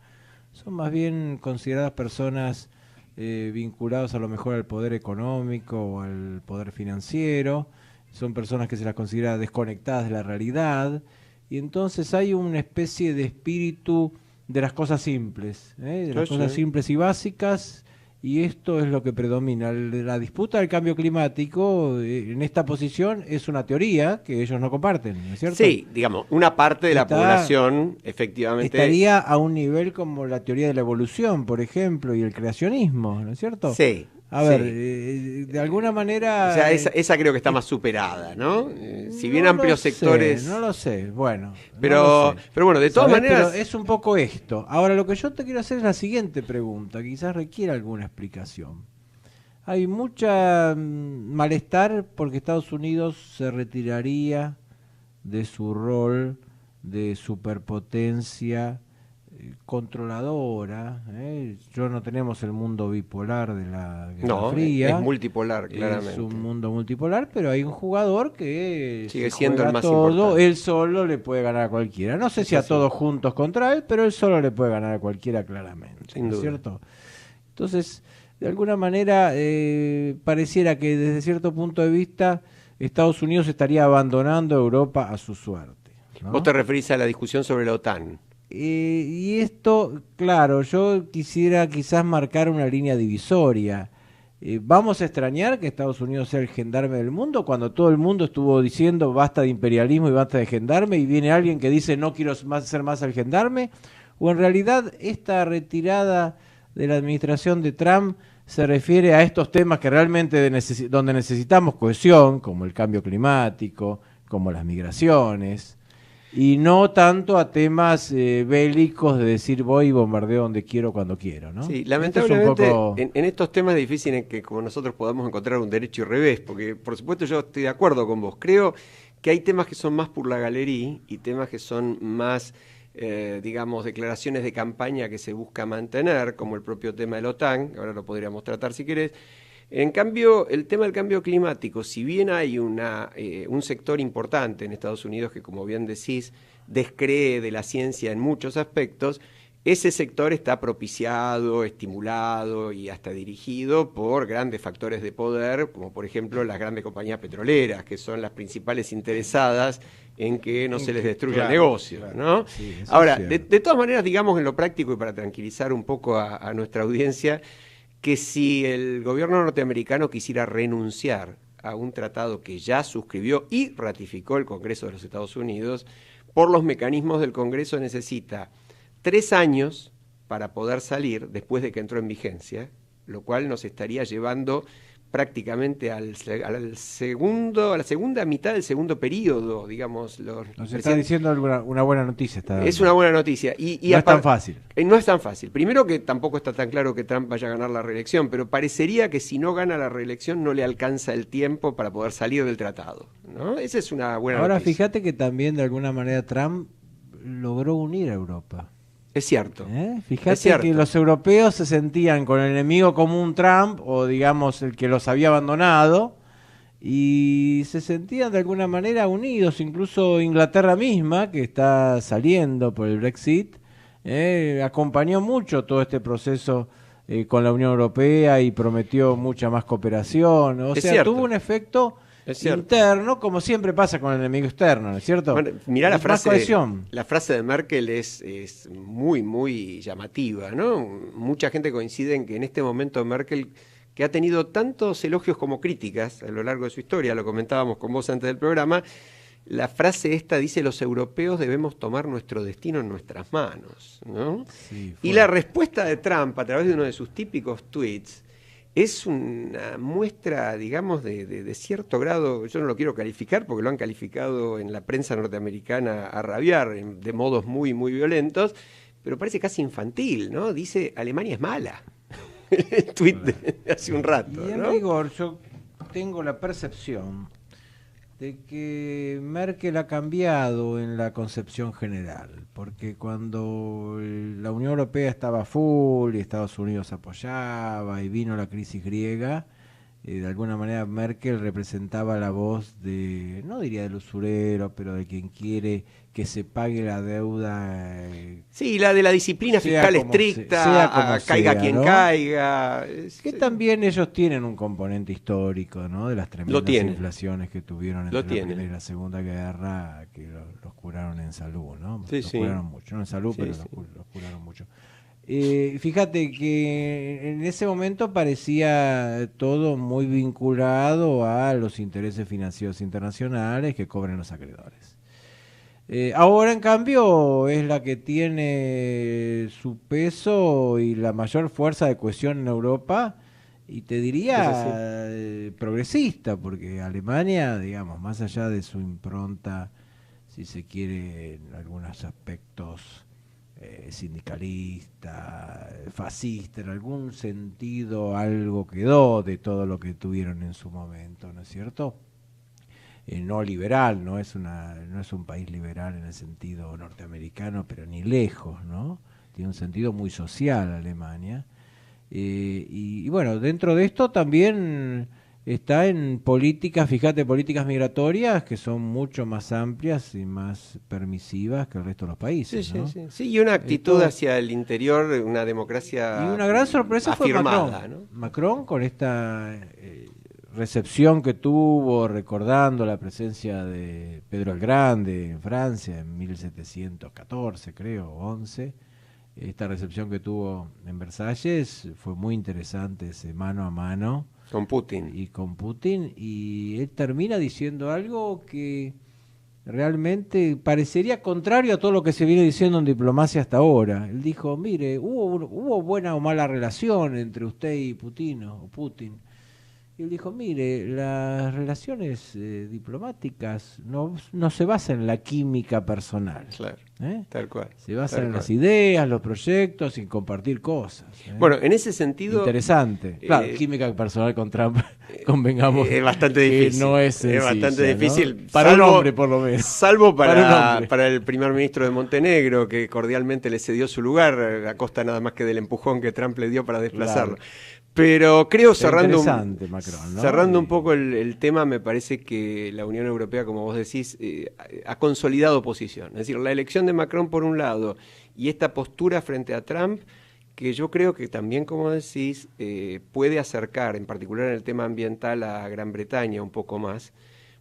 Son más bien consideradas personas vinculadas a lo mejor al poder económico o al poder financiero, son personas que se las considera desconectadas de la realidad, y entonces hay una especie de espíritu de las cosas simples, de las cosas simples y básicas, y esto es lo que predomina. La disputa del cambio climático en esta posición es una teoría que ellos no comparten, ¿no es cierto? Sí, digamos, una parte de la población efectivamente estaría a un nivel como la teoría de la evolución, por ejemplo, y el creacionismo, ¿no es cierto? Sí. A ver, de alguna manera... O sea, esa creo que está más superada, ¿no? Si bien amplios sectores... No lo sé, bueno. Pero, no lo sé. Pero bueno, de todas maneras... Pero es un poco esto. Ahora, lo que yo te quiero hacer es la siguiente pregunta, quizás requiera alguna explicación. Hay mucha malestar porque Estados Unidos se retiraría de su rol de superpotencia controladora. Yo no tenemos el mundo bipolar de la Guerra Fría. Es multipolar, claramente. Es un mundo multipolar, pero hay un jugador que sigue siendo el más todo, importante. Él solo le puede ganar a cualquiera. No sé si a todos juntos contra él, pero él solo le puede ganar a cualquiera claramente. Sin ¿no es duda. cierto? Entonces, de alguna manera, pareciera que desde cierto punto de vista, Estados Unidos estaría abandonando a Europa a su suerte, ¿no? Vos te referís a la discusión sobre la OTAN. Y esto, claro, yo quisiera quizás marcar una línea divisoria. ¿Vamos a extrañar que Estados Unidos sea el gendarme del mundo cuando todo el mundo estuvo diciendo basta de imperialismo y basta de gendarme y viene alguien que dice no quiero ser más el gendarme? ¿O en realidad esta retirada de la administración de Trump se refiere a estos temas que realmente donde necesitamos cohesión, como el cambio climático, como las migraciones, y no tanto a temas bélicos de decir voy y bombardeo donde quiero, cuando quiero, ¿no? Sí, lamentablemente es un poco... en estos temas es difícil en que como nosotros podamos encontrar un derecho y revés, porque por supuesto yo estoy de acuerdo con vos. Creo que hay temas que son más por la galería y temas que son más, digamos, declaraciones de campaña que se busca mantener, como el propio tema de la OTAN, ahora lo podríamos tratar si querés. En cambio, el tema del cambio climático, si bien hay un sector importante en Estados Unidos que, como bien decís, descree de la ciencia en muchos aspectos, ese sector está propiciado, estimulado y hasta dirigido por grandes factores de poder, como por ejemplo las grandes compañías petroleras, que son las principales interesadas en que no se les destruya el negocio, ¿no? Sí, ahora, de todas maneras, digamos en lo práctico y para tranquilizar un poco a nuestra audiencia, que si el gobierno norteamericano quisiera renunciar a un tratado que ya suscribió y ratificó el Congreso de los Estados Unidos, por los mecanismos del Congreso necesita 3 años para poder salir después de que entró en vigencia, lo cual nos estaría llevando prácticamente a la segunda mitad del segundo periodo, digamos. Nos está diciendo una buena noticia. Es una buena noticia. No es tan fácil. No es tan fácil. Primero que tampoco está tan claro que Trump vaya a ganar la reelección, pero parecería que si no gana la reelección no le alcanza el tiempo para poder salir del tratado, ¿no? Esa es una buena noticia. Ahora fíjate que también de alguna manera Trump logró unir a Europa. Es cierto. Fíjate que los europeos se sentían con el enemigo común Trump, o digamos el que los había abandonado, y se sentían de alguna manera unidos. Incluso Inglaterra misma, que está saliendo por el Brexit, acompañó mucho todo este proceso con la Unión Europea y prometió mucha más cooperación. O sea, cierto. tuvo un efecto interno, como siempre pasa con el enemigo externo, ¿no es cierto? Bueno, mirá la frase de Merkel es muy, muy llamativa, ¿no? Mucha gente coincide en que en este momento Merkel, que ha tenido tantos elogios como críticas a lo largo de su historia, lo comentábamos con vos antes del programa, la frase esta dice: los europeos debemos tomar nuestro destino en nuestras manos, ¿no? Sí, y la respuesta de Trump a través de uno de sus típicos tweets es una muestra, digamos, de cierto grado. Yo no lo quiero calificar porque lo han calificado en la prensa norteamericana a rabiar de modos muy, muy violentos, pero parece casi infantil, ¿no? Dice: Alemania es mala. El tweet de hace un rato, y en ¿no? rigor, yo tengo la percepción de que Merkel ha cambiado en la concepción general, porque cuando la Unión Europea estaba full y Estados Unidos apoyaba y vino la crisis griega, de alguna manera Merkel representaba la voz de, no diría del usurero, pero de quien quiere que se pague la deuda. Sí, la de la disciplina fiscal estricta, caiga quien ¿no? caiga. Que también ellos tienen un componente histórico, ¿no? De las tremendas inflaciones que tuvieron entre la Primera y la Segunda Guerra, que los curaron en salud, ¿no? Sí, los curaron mucho, no en salud, pero los curaron mucho. Fíjate que en ese momento parecía todo muy vinculado a los intereses financieros internacionales que cobran los acreedores. Ahora, en cambio, es la que tiene su peso y la mayor fuerza de cohesión en Europa, y te diría progresista, porque Alemania, digamos, más allá de su impronta, si se quiere, en algunos aspectos sindicalista, fascista, en algún sentido algo quedó de todo lo que tuvieron en su momento, ¿no es cierto? No liberal, no es un país liberal en el sentido norteamericano, pero ni lejos, ¿no? Tiene un sentido muy social Alemania. Y bueno, dentro de esto también está en políticas, fíjate, políticas migratorias que son mucho más amplias y más permisivas que el resto de los países, sí, ¿no? sí, y una actitud hacia el interior, una democracia. Y una gran sorpresa afirmada, fue Macron, ¿no? Macron con esta recepción que tuvo, recordando la presencia de Pedro el Grande en Francia en 1714, creo, 11. Esta recepción que tuvo en Versalles fue muy interesante, ese mano a mano con Putin. Y él termina diciendo algo que realmente parecería contrario a todo lo que se viene diciendo en diplomacia hasta ahora. Él dijo: mire, hubo buena o mala relación entre usted y Putin. Y él dijo: mire, las relaciones diplomáticas no se basan en la química personal. Claro, tal cual. Se basan en las ideas, los proyectos y compartir cosas. Bueno, en ese sentido... Interesante. Claro, química personal con Trump, convengamos. Es bastante difícil. No es sencilla, es bastante difícil. ¿no? Para un hombre, por lo menos. Salvo para el primer ministro de Montenegro, que cordialmente le cedió su lugar, a costa nada más que del empujón que Trump le dio para desplazarlo. Claro. Pero creo, cerrando Macron, ¿no? Cerrando un poco el tema, me parece que la Unión Europea, como vos decís, ha consolidado posición. Es decir, la elección de Macron por un lado y esta postura frente a Trump, que yo creo que también, como decís, puede acercar, en particular en el tema ambiental, a Gran Bretaña un poco más,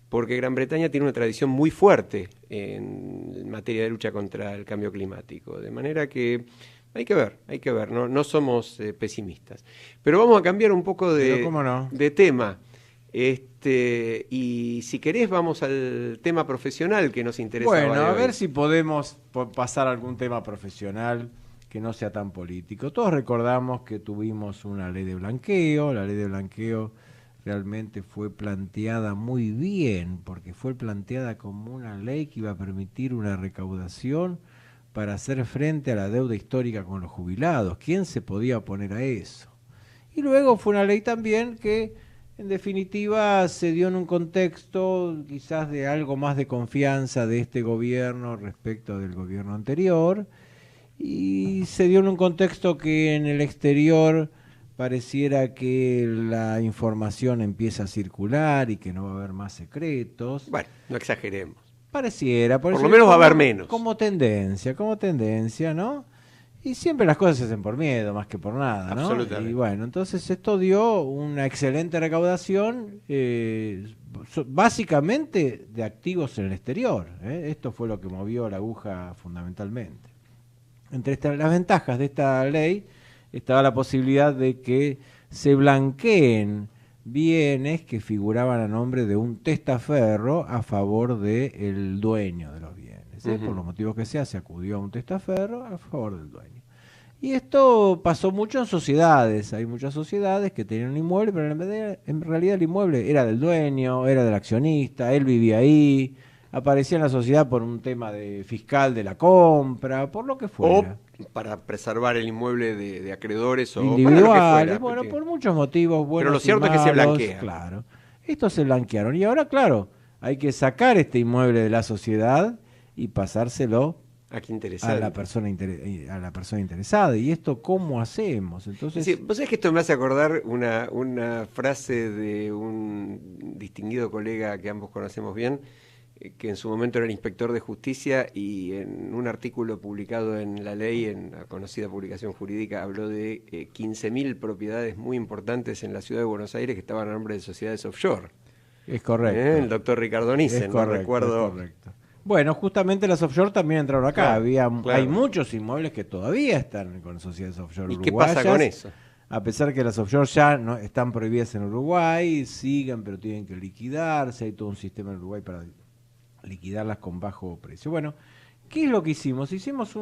porque Gran Bretaña tiene una tradición muy fuerte en materia de lucha contra el cambio climático. De manera que... Hay que ver, no somos pesimistas. Pero vamos a cambiar un poco de tema. Y si querés vamos al tema profesional que nos interesa. Bueno, a ver si podemos pasar a algún tema profesional que no sea tan político. Todos recordamos que tuvimos una ley de blanqueo. La ley de blanqueo realmente fue planteada muy bien, porque fue planteada como una ley que iba a permitir una recaudación para hacer frente a la deuda histórica con los jubilados. ¿Quién se podía oponer a eso? Y luego fue una ley también que, en definitiva, se dio en un contexto quizás de algo más de confianza de este gobierno respecto del gobierno anterior, y se dio en un contexto que en el exterior pareciera que la información empieza a circular y que no va a haber más secretos. Bueno, no exageremos. Pareciera, por lo menos va a haber menos. Como tendencia, ¿no? Y siempre las cosas se hacen por miedo, más que por nada, ¿no? Absolutamente. Y bueno, entonces esto dio una excelente recaudación, básicamente de activos en el exterior. Esto fue lo que movió la aguja fundamentalmente. Entre las ventajas de esta ley estaba la posibilidad de que se blanqueen bienes que figuraban a nombre de un testaferro a favor del dueño de los bienes. Por los motivos que sea, se acudió a un testaferro a favor del dueño. Y esto pasó mucho en sociedades. Hay muchas sociedades que tenían un inmueble, pero en realidad el inmueble era del dueño, era del accionista, él vivía ahí, aparecía en la sociedad por un tema de fiscal de la compra, por lo que fuera. O para preservar el inmueble de acreedores o individuales, para lo que fuera, bueno, por muchos motivos buenos. Pero lo cierto es que se blanquea. Claro. Estos se blanquearon. Y ahora, claro, hay que sacar este inmueble de la sociedad y pasárselo a la persona interesada. ¿Y esto cómo hacemos? Entonces, sí, vos sabés que esto me hace acordar una frase de un distinguido colega que ambos conocemos bien, que en su momento era el inspector de justicia, y en un artículo publicado en La Ley, en la conocida publicación jurídica, habló de 15.000 propiedades muy importantes en la ciudad de Buenos Aires que estaban a nombre de sociedades offshore. Es correcto. El doctor Ricardo Nissen, no recuerdo. Es correcto. Bueno, justamente las offshore también entraron acá. Claro. Hay muchos inmuebles que todavía están con sociedades offshore ¿Y uruguayas. qué pasa con eso? A pesar que las offshore ya no están prohibidas en Uruguay, siguen, pero tienen que liquidarse. Hay todo un sistema en Uruguay para liquidarlas con bajo precio. Bueno, ¿qué es lo que hicimos? Hicimos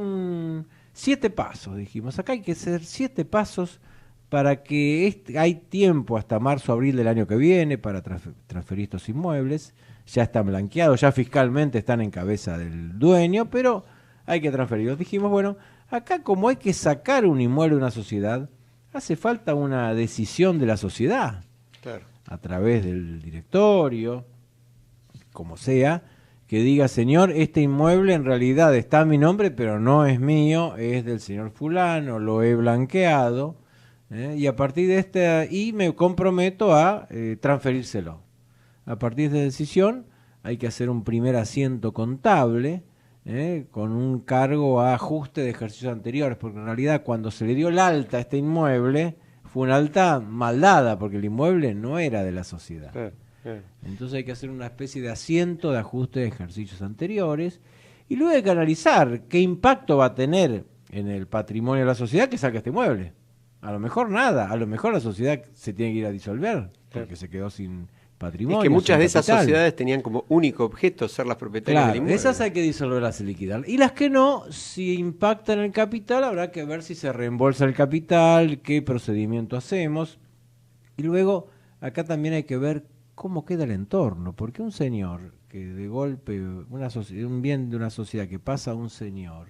7 pasos, dijimos. Acá hay que hacer 7 pasos para que hay tiempo hasta marzo, abril del año que viene para transferir estos inmuebles. Ya están blanqueados, ya fiscalmente están en cabeza del dueño, pero hay que transferirlos. Dijimos, bueno, acá como hay que sacar un inmueble de una sociedad, hace falta una decisión de la sociedad, Claro. a través del directorio, como sea, que diga, señor, este inmueble en realidad está a mi nombre, pero no es mío, es del señor fulano, lo he blanqueado, y a partir de y me comprometo a transferírselo. A partir de esta decisión hay que hacer un primer asiento contable, con un cargo a ajuste de ejercicios anteriores, porque en realidad cuando se le dio el alta a este inmueble, fue una alta mal dada, porque el inmueble no era de la sociedad. Claro. Entonces hay que hacer una especie de asiento de ajuste de ejercicios anteriores, y luego hay que analizar qué impacto va a tener en el patrimonio de la sociedad que saque este inmueble. A lo mejor nada, a lo mejor la sociedad se tiene que ir a disolver, porque se quedó sin patrimonio. Es que muchas sin de esas capital. sociedades tenían como único objeto ser las propietarias Claro, del inmueble. esas hay que disolverlas y liquidar. Y las que no, si impactan el capital, habrá que ver si se reembolsa el capital, qué procedimiento hacemos. Y luego, acá también hay que ver cómo queda el entorno, porque un señor que de golpe, un bien de una sociedad que pasa a un señor,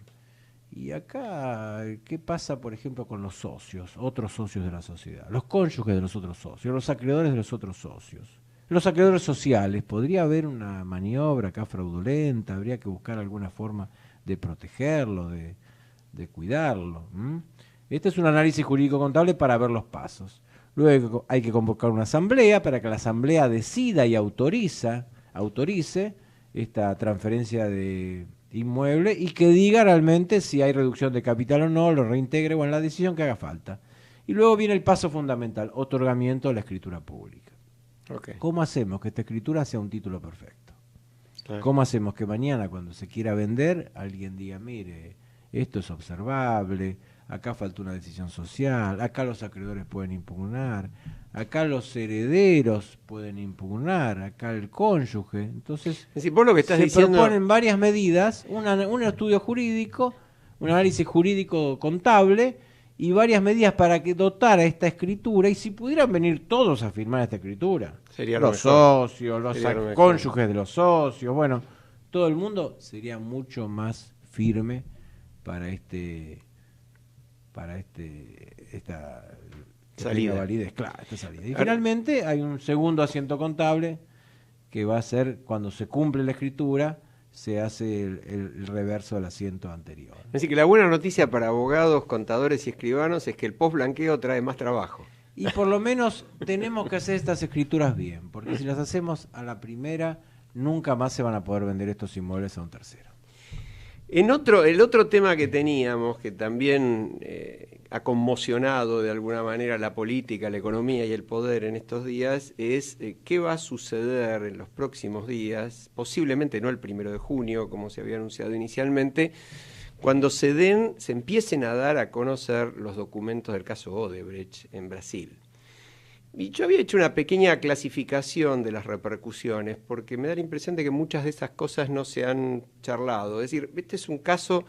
y acá, ¿qué pasa, por ejemplo, con los socios, otros socios de la sociedad, los cónyuges de los otros socios, los acreedores de los otros socios? Los acreedores sociales, ¿podría haber una maniobra acá fraudulenta? ¿Habría que buscar alguna forma de protegerlo, de cuidarlo? Este es un análisis jurídico contable para ver los pasos. Luego hay que convocar una asamblea para que la asamblea decida y autorice esta transferencia de inmueble y que diga realmente si hay reducción de capital o no, lo reintegre o en la decisión que haga falta. Y luego viene el paso fundamental, otorgamiento de la escritura pública. Okay. ¿Cómo hacemos que esta escritura sea un título perfecto? Claro. ¿Cómo hacemos que mañana cuando se quiera vender alguien diga, mire, esto es observable, acá falta una decisión social, acá los acreedores pueden impugnar, acá los herederos pueden impugnar, acá el cónyuge? Entonces, Es decir, vos lo que estás se diciendo... proponen varias medidas, un estudio jurídico, un análisis jurídico contable y varias medidas para que dotar a esta escritura, y si pudieran venir todos a firmar esta escritura, Sería lo los mejor. socios, los Sería lo mejor. cónyuges de los socios, bueno, todo el mundo sería mucho más firme para esta Salida. validez, claro, esta salida. Y finalmente hay un segundo asiento contable que va a ser cuando se cumple la escritura, se hace el reverso del asiento anterior. Es decir, que la buena noticia para abogados, contadores y escribanos es que el post-blanqueo trae más trabajo. Y por lo menos tenemos que hacer estas escrituras bien, porque si las hacemos a la primera, nunca más se van a poder vender estos inmuebles a un tercero. El otro tema que teníamos, que también ha conmocionado de alguna manera la política, la economía y el poder en estos días, es qué va a suceder en los próximos días, posiblemente no el 1 de junio, como se había anunciado inicialmente, cuando se empiecen a dar a conocer los documentos del caso Odebrecht en Brasil. Y yo había hecho una pequeña clasificación de las repercusiones, porque me da la impresión de que muchas de esas cosas no se han charlado. Es decir, este es un caso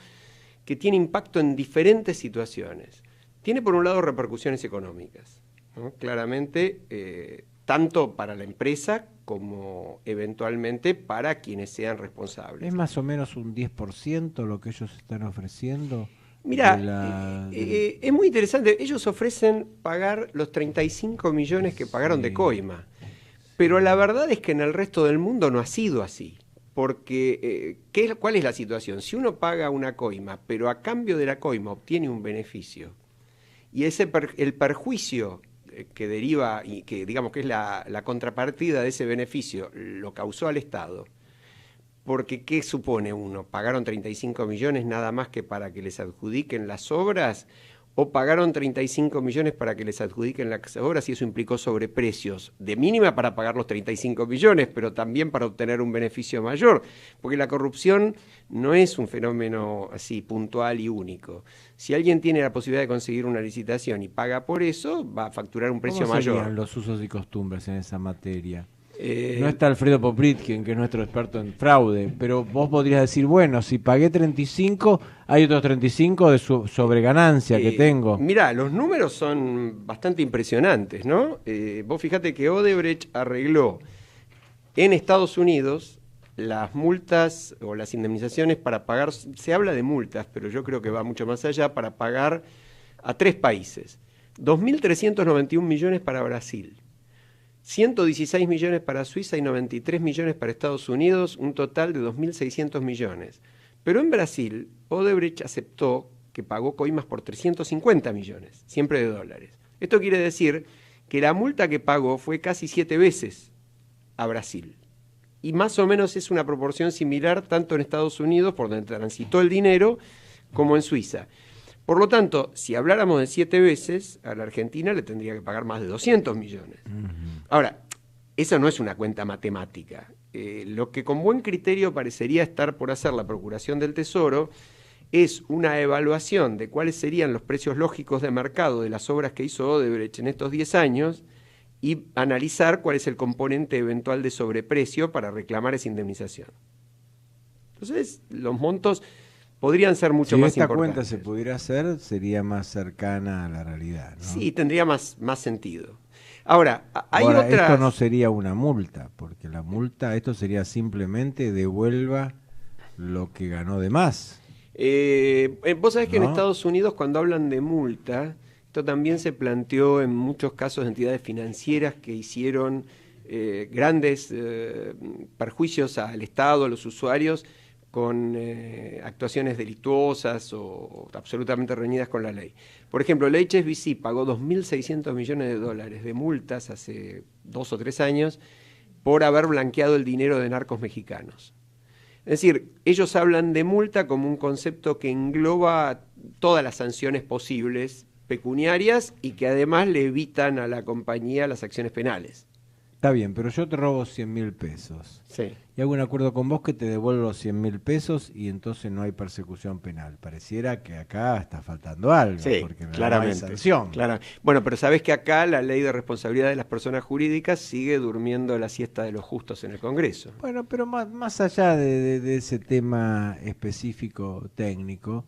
que tiene impacto en diferentes situaciones. Tiene por un lado repercusiones económicas, ¿no? Claramente, tanto para la empresa como eventualmente para quienes sean responsables. ¿Es más o menos un 10% lo que ellos están ofreciendo? Mira, es muy interesante. Ellos ofrecen pagar los 35 millones que pagaron de coima, pero la verdad es que en el resto del mundo no ha sido así. Porque, ¿cuál es la situación? Si uno paga una coima, pero a cambio de la coima obtiene un beneficio, y el perjuicio que deriva, y que digamos que es la contrapartida de ese beneficio, lo causó al Estado, porque ¿qué supone uno? ¿Pagaron 35 millones nada más que para que les adjudiquen las obras? ¿O pagaron 35 millones para que les adjudiquen las obras y eso implicó sobreprecios? De mínima para pagar los 35 millones, pero también para obtener un beneficio mayor. Porque la corrupción no es un fenómeno así puntual y único. Si alguien tiene la posibilidad de conseguir una licitación y paga por eso, va a facturar un precio mayor. ¿Cómo serían los usos y costumbres en esa materia? No está Alfredo Popritkin, que es nuestro experto en fraude, pero vos podrías decir, bueno, si pagué 35, hay otros 35 de sobreganancia que tengo. Mirá, los números son bastante impresionantes, ¿no? Vos fíjate que Odebrecht arregló en Estados Unidos las multas o las indemnizaciones para pagar, se habla de multas, pero yo creo que va mucho más allá, para pagar a 3 países. 2.391 millones para Brasil. 116 millones para Suiza y 93 millones para Estados Unidos, un total de 2.600 millones. Pero en Brasil, Odebrecht aceptó que pagó coimas por 350 millones, siempre de dólares. Esto quiere decir que la multa que pagó fue casi 7 veces a Brasil. Y más o menos es una proporción similar tanto en Estados Unidos, por donde transitó el dinero, como en Suiza. Por lo tanto, si habláramos de 7 veces, a la Argentina le tendría que pagar más de 200 millones. Ahora, esa no es una cuenta matemática. Lo que con buen criterio parecería estar por hacer la Procuración del Tesoro es una evaluación de cuáles serían los precios lógicos de mercado de las obras que hizo Odebrecht en estos 10 años y analizar cuál es el componente eventual de sobreprecio para reclamar esa indemnización. Entonces, los montos podrían ser mucho más importantes. Si esta cuenta se pudiera hacer, sería más cercana a la realidad, ¿no? Sí, tendría más sentido. Ahora, hay otras... Esto no sería una multa, porque la multa, esto sería simplemente devuelva lo que ganó de más. Vos sabés que en Estados Unidos, cuando hablan de multa, esto también se planteó en muchos casos de entidades financieras que hicieron grandes perjuicios al Estado, a los usuarios, con actuaciones delictuosas o absolutamente reñidas con la ley. Por ejemplo, la HSBC pagó 2.600 millones de dólares de multas hace 2 o 3 años por haber blanqueado el dinero de narcos mexicanos. Es decir, ellos hablan de multa como un concepto que engloba todas las sanciones posibles pecuniarias y que además le evitan a la compañía las acciones penales. Está bien, pero yo te robo 100.000 pesos. Sí. Y hago un acuerdo con vos que te devuelvo los 100.000 pesos y entonces no hay persecución penal. Pareciera que acá está faltando algo, sí, porque claramente, no hay sanción. Claro. Bueno, pero sabés que acá la ley de responsabilidad de las personas jurídicas sigue durmiendo la siesta de los justos en el Congreso. Bueno, pero más allá de ese tema específico técnico,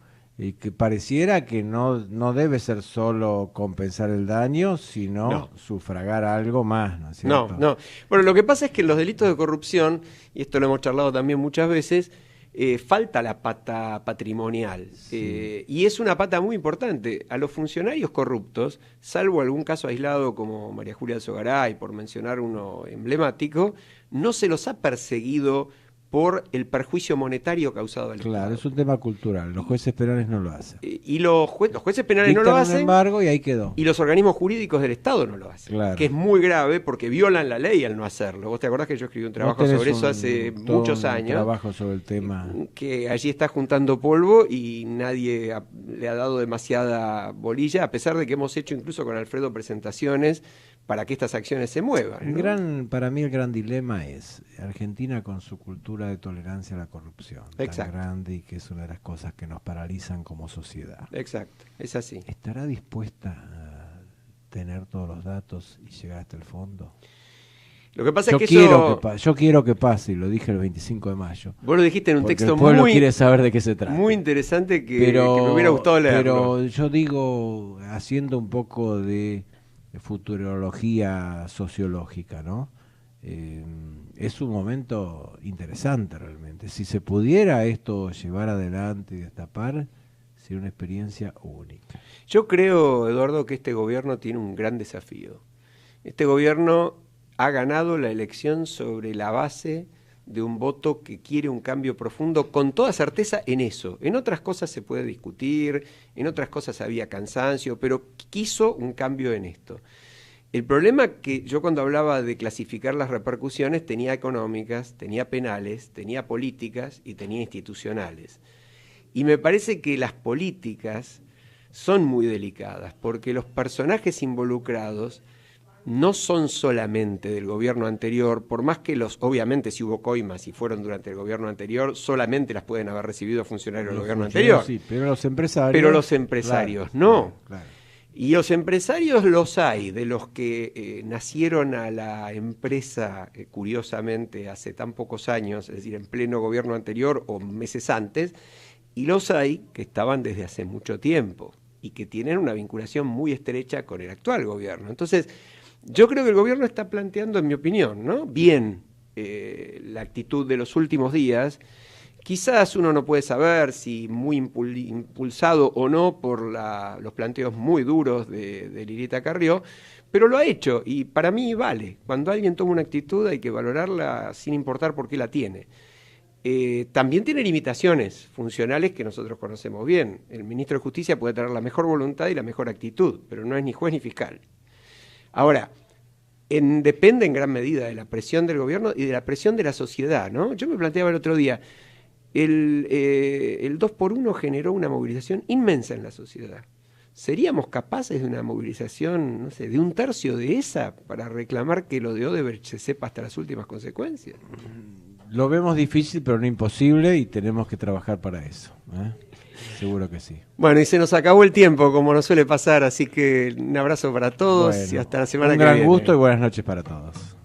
que pareciera que no debe ser solo compensar el daño, sino sufragar algo más, ¿no es cierto? No. Bueno, lo que pasa es que en los delitos de corrupción, y esto lo hemos charlado también muchas veces, falta la pata patrimonial. Sí. Y es una pata muy importante. A los funcionarios corruptos, salvo algún caso aislado como María Julia Alzogaray, por mencionar uno emblemático, no se los ha perseguido por el perjuicio monetario causado al Estado. Claro, es un tema cultural. Los jueces penales no lo hacen. Y los jueces penales no lo hacen. Embargo, y ahí quedó. Y los organismos jurídicos del Estado no lo hacen. Claro. Que es muy grave porque violan la ley al no hacerlo. ¿Vos te acordás que yo escribí un trabajo sobre eso hace muchos años? Un trabajo sobre el tema. Que allí está juntando polvo y nadie le ha dado demasiada bolilla, a pesar de que hemos hecho incluso con Alfredo presentaciones para que estas acciones se muevan, ¿no? Para mí el gran dilema es Argentina con su cultura de tolerancia a la corrupción. Exacto. Tan grande y que es una de las cosas que nos paralizan como sociedad. Exacto, es así. ¿Estará dispuesta a tener todos los datos y llegar hasta el fondo? Lo que pasa Yo es que quiero que pase, y lo dije el 25 de mayo. Vos lo dijiste en un Porque texto el pueblo muy, quiere saber de qué se trata. muy interesante que me hubiera gustado leerlo. Pero yo digo, haciendo un poco de futurología sociológica, ¿no? Es un momento interesante realmente. Si se pudiera esto llevar adelante y destapar, sería una experiencia única. Yo creo, Eduardo, que este gobierno tiene un gran desafío. Este gobierno ha ganado la elección sobre la base de un voto que quiere un cambio profundo, con toda certeza en eso. En otras cosas se puede discutir, en otras cosas había cansancio, pero quiso un cambio en esto. El problema que yo cuando hablaba de clasificar las repercusiones tenía económicas, tenía penales, tenía políticas y tenía institucionales. Y me parece que las políticas son muy delicadas, porque los personajes involucrados no son solamente del gobierno anterior, por más que obviamente si hubo coimas y fueron durante el gobierno anterior, solamente las pueden haber recibido funcionarios del gobierno anterior. Sí, pero los empresarios... Pero los empresarios claro, no. Claro. Y los empresarios los hay, de los que nacieron a la empresa, curiosamente, hace tan pocos años, es decir, en pleno gobierno anterior o meses antes, y los hay que estaban desde hace mucho tiempo y que tienen una vinculación muy estrecha con el actual gobierno. Entonces, yo creo que el gobierno está planteando, en mi opinión, ¿no?, bien la actitud de los últimos días. Quizás uno no puede saber si muy impulsado o no por los planteos muy duros de Lilita Carrió, pero lo ha hecho y para mí vale. Cuando alguien toma una actitud hay que valorarla sin importar por qué la tiene. También tiene limitaciones funcionales que nosotros conocemos bien. El ministro de Justicia puede tener la mejor voluntad y la mejor actitud, pero no es ni juez ni fiscal. Ahora, depende en gran medida de la presión del gobierno y de la presión de la sociedad, ¿no? Yo me planteaba el otro día, el 2x1 generó una movilización inmensa en la sociedad. ¿Seríamos capaces de una movilización, no sé, de un tercio de esa para reclamar que lo de Odebrecht se sepa hasta las últimas consecuencias? Lo vemos difícil, pero no imposible, y tenemos que trabajar para eso, ¿eh? Seguro que sí. Bueno, y se nos acabó el tiempo, como nos suele pasar, así que un abrazo para todos y hasta la semana que viene. Un gran gusto y buenas noches para todos.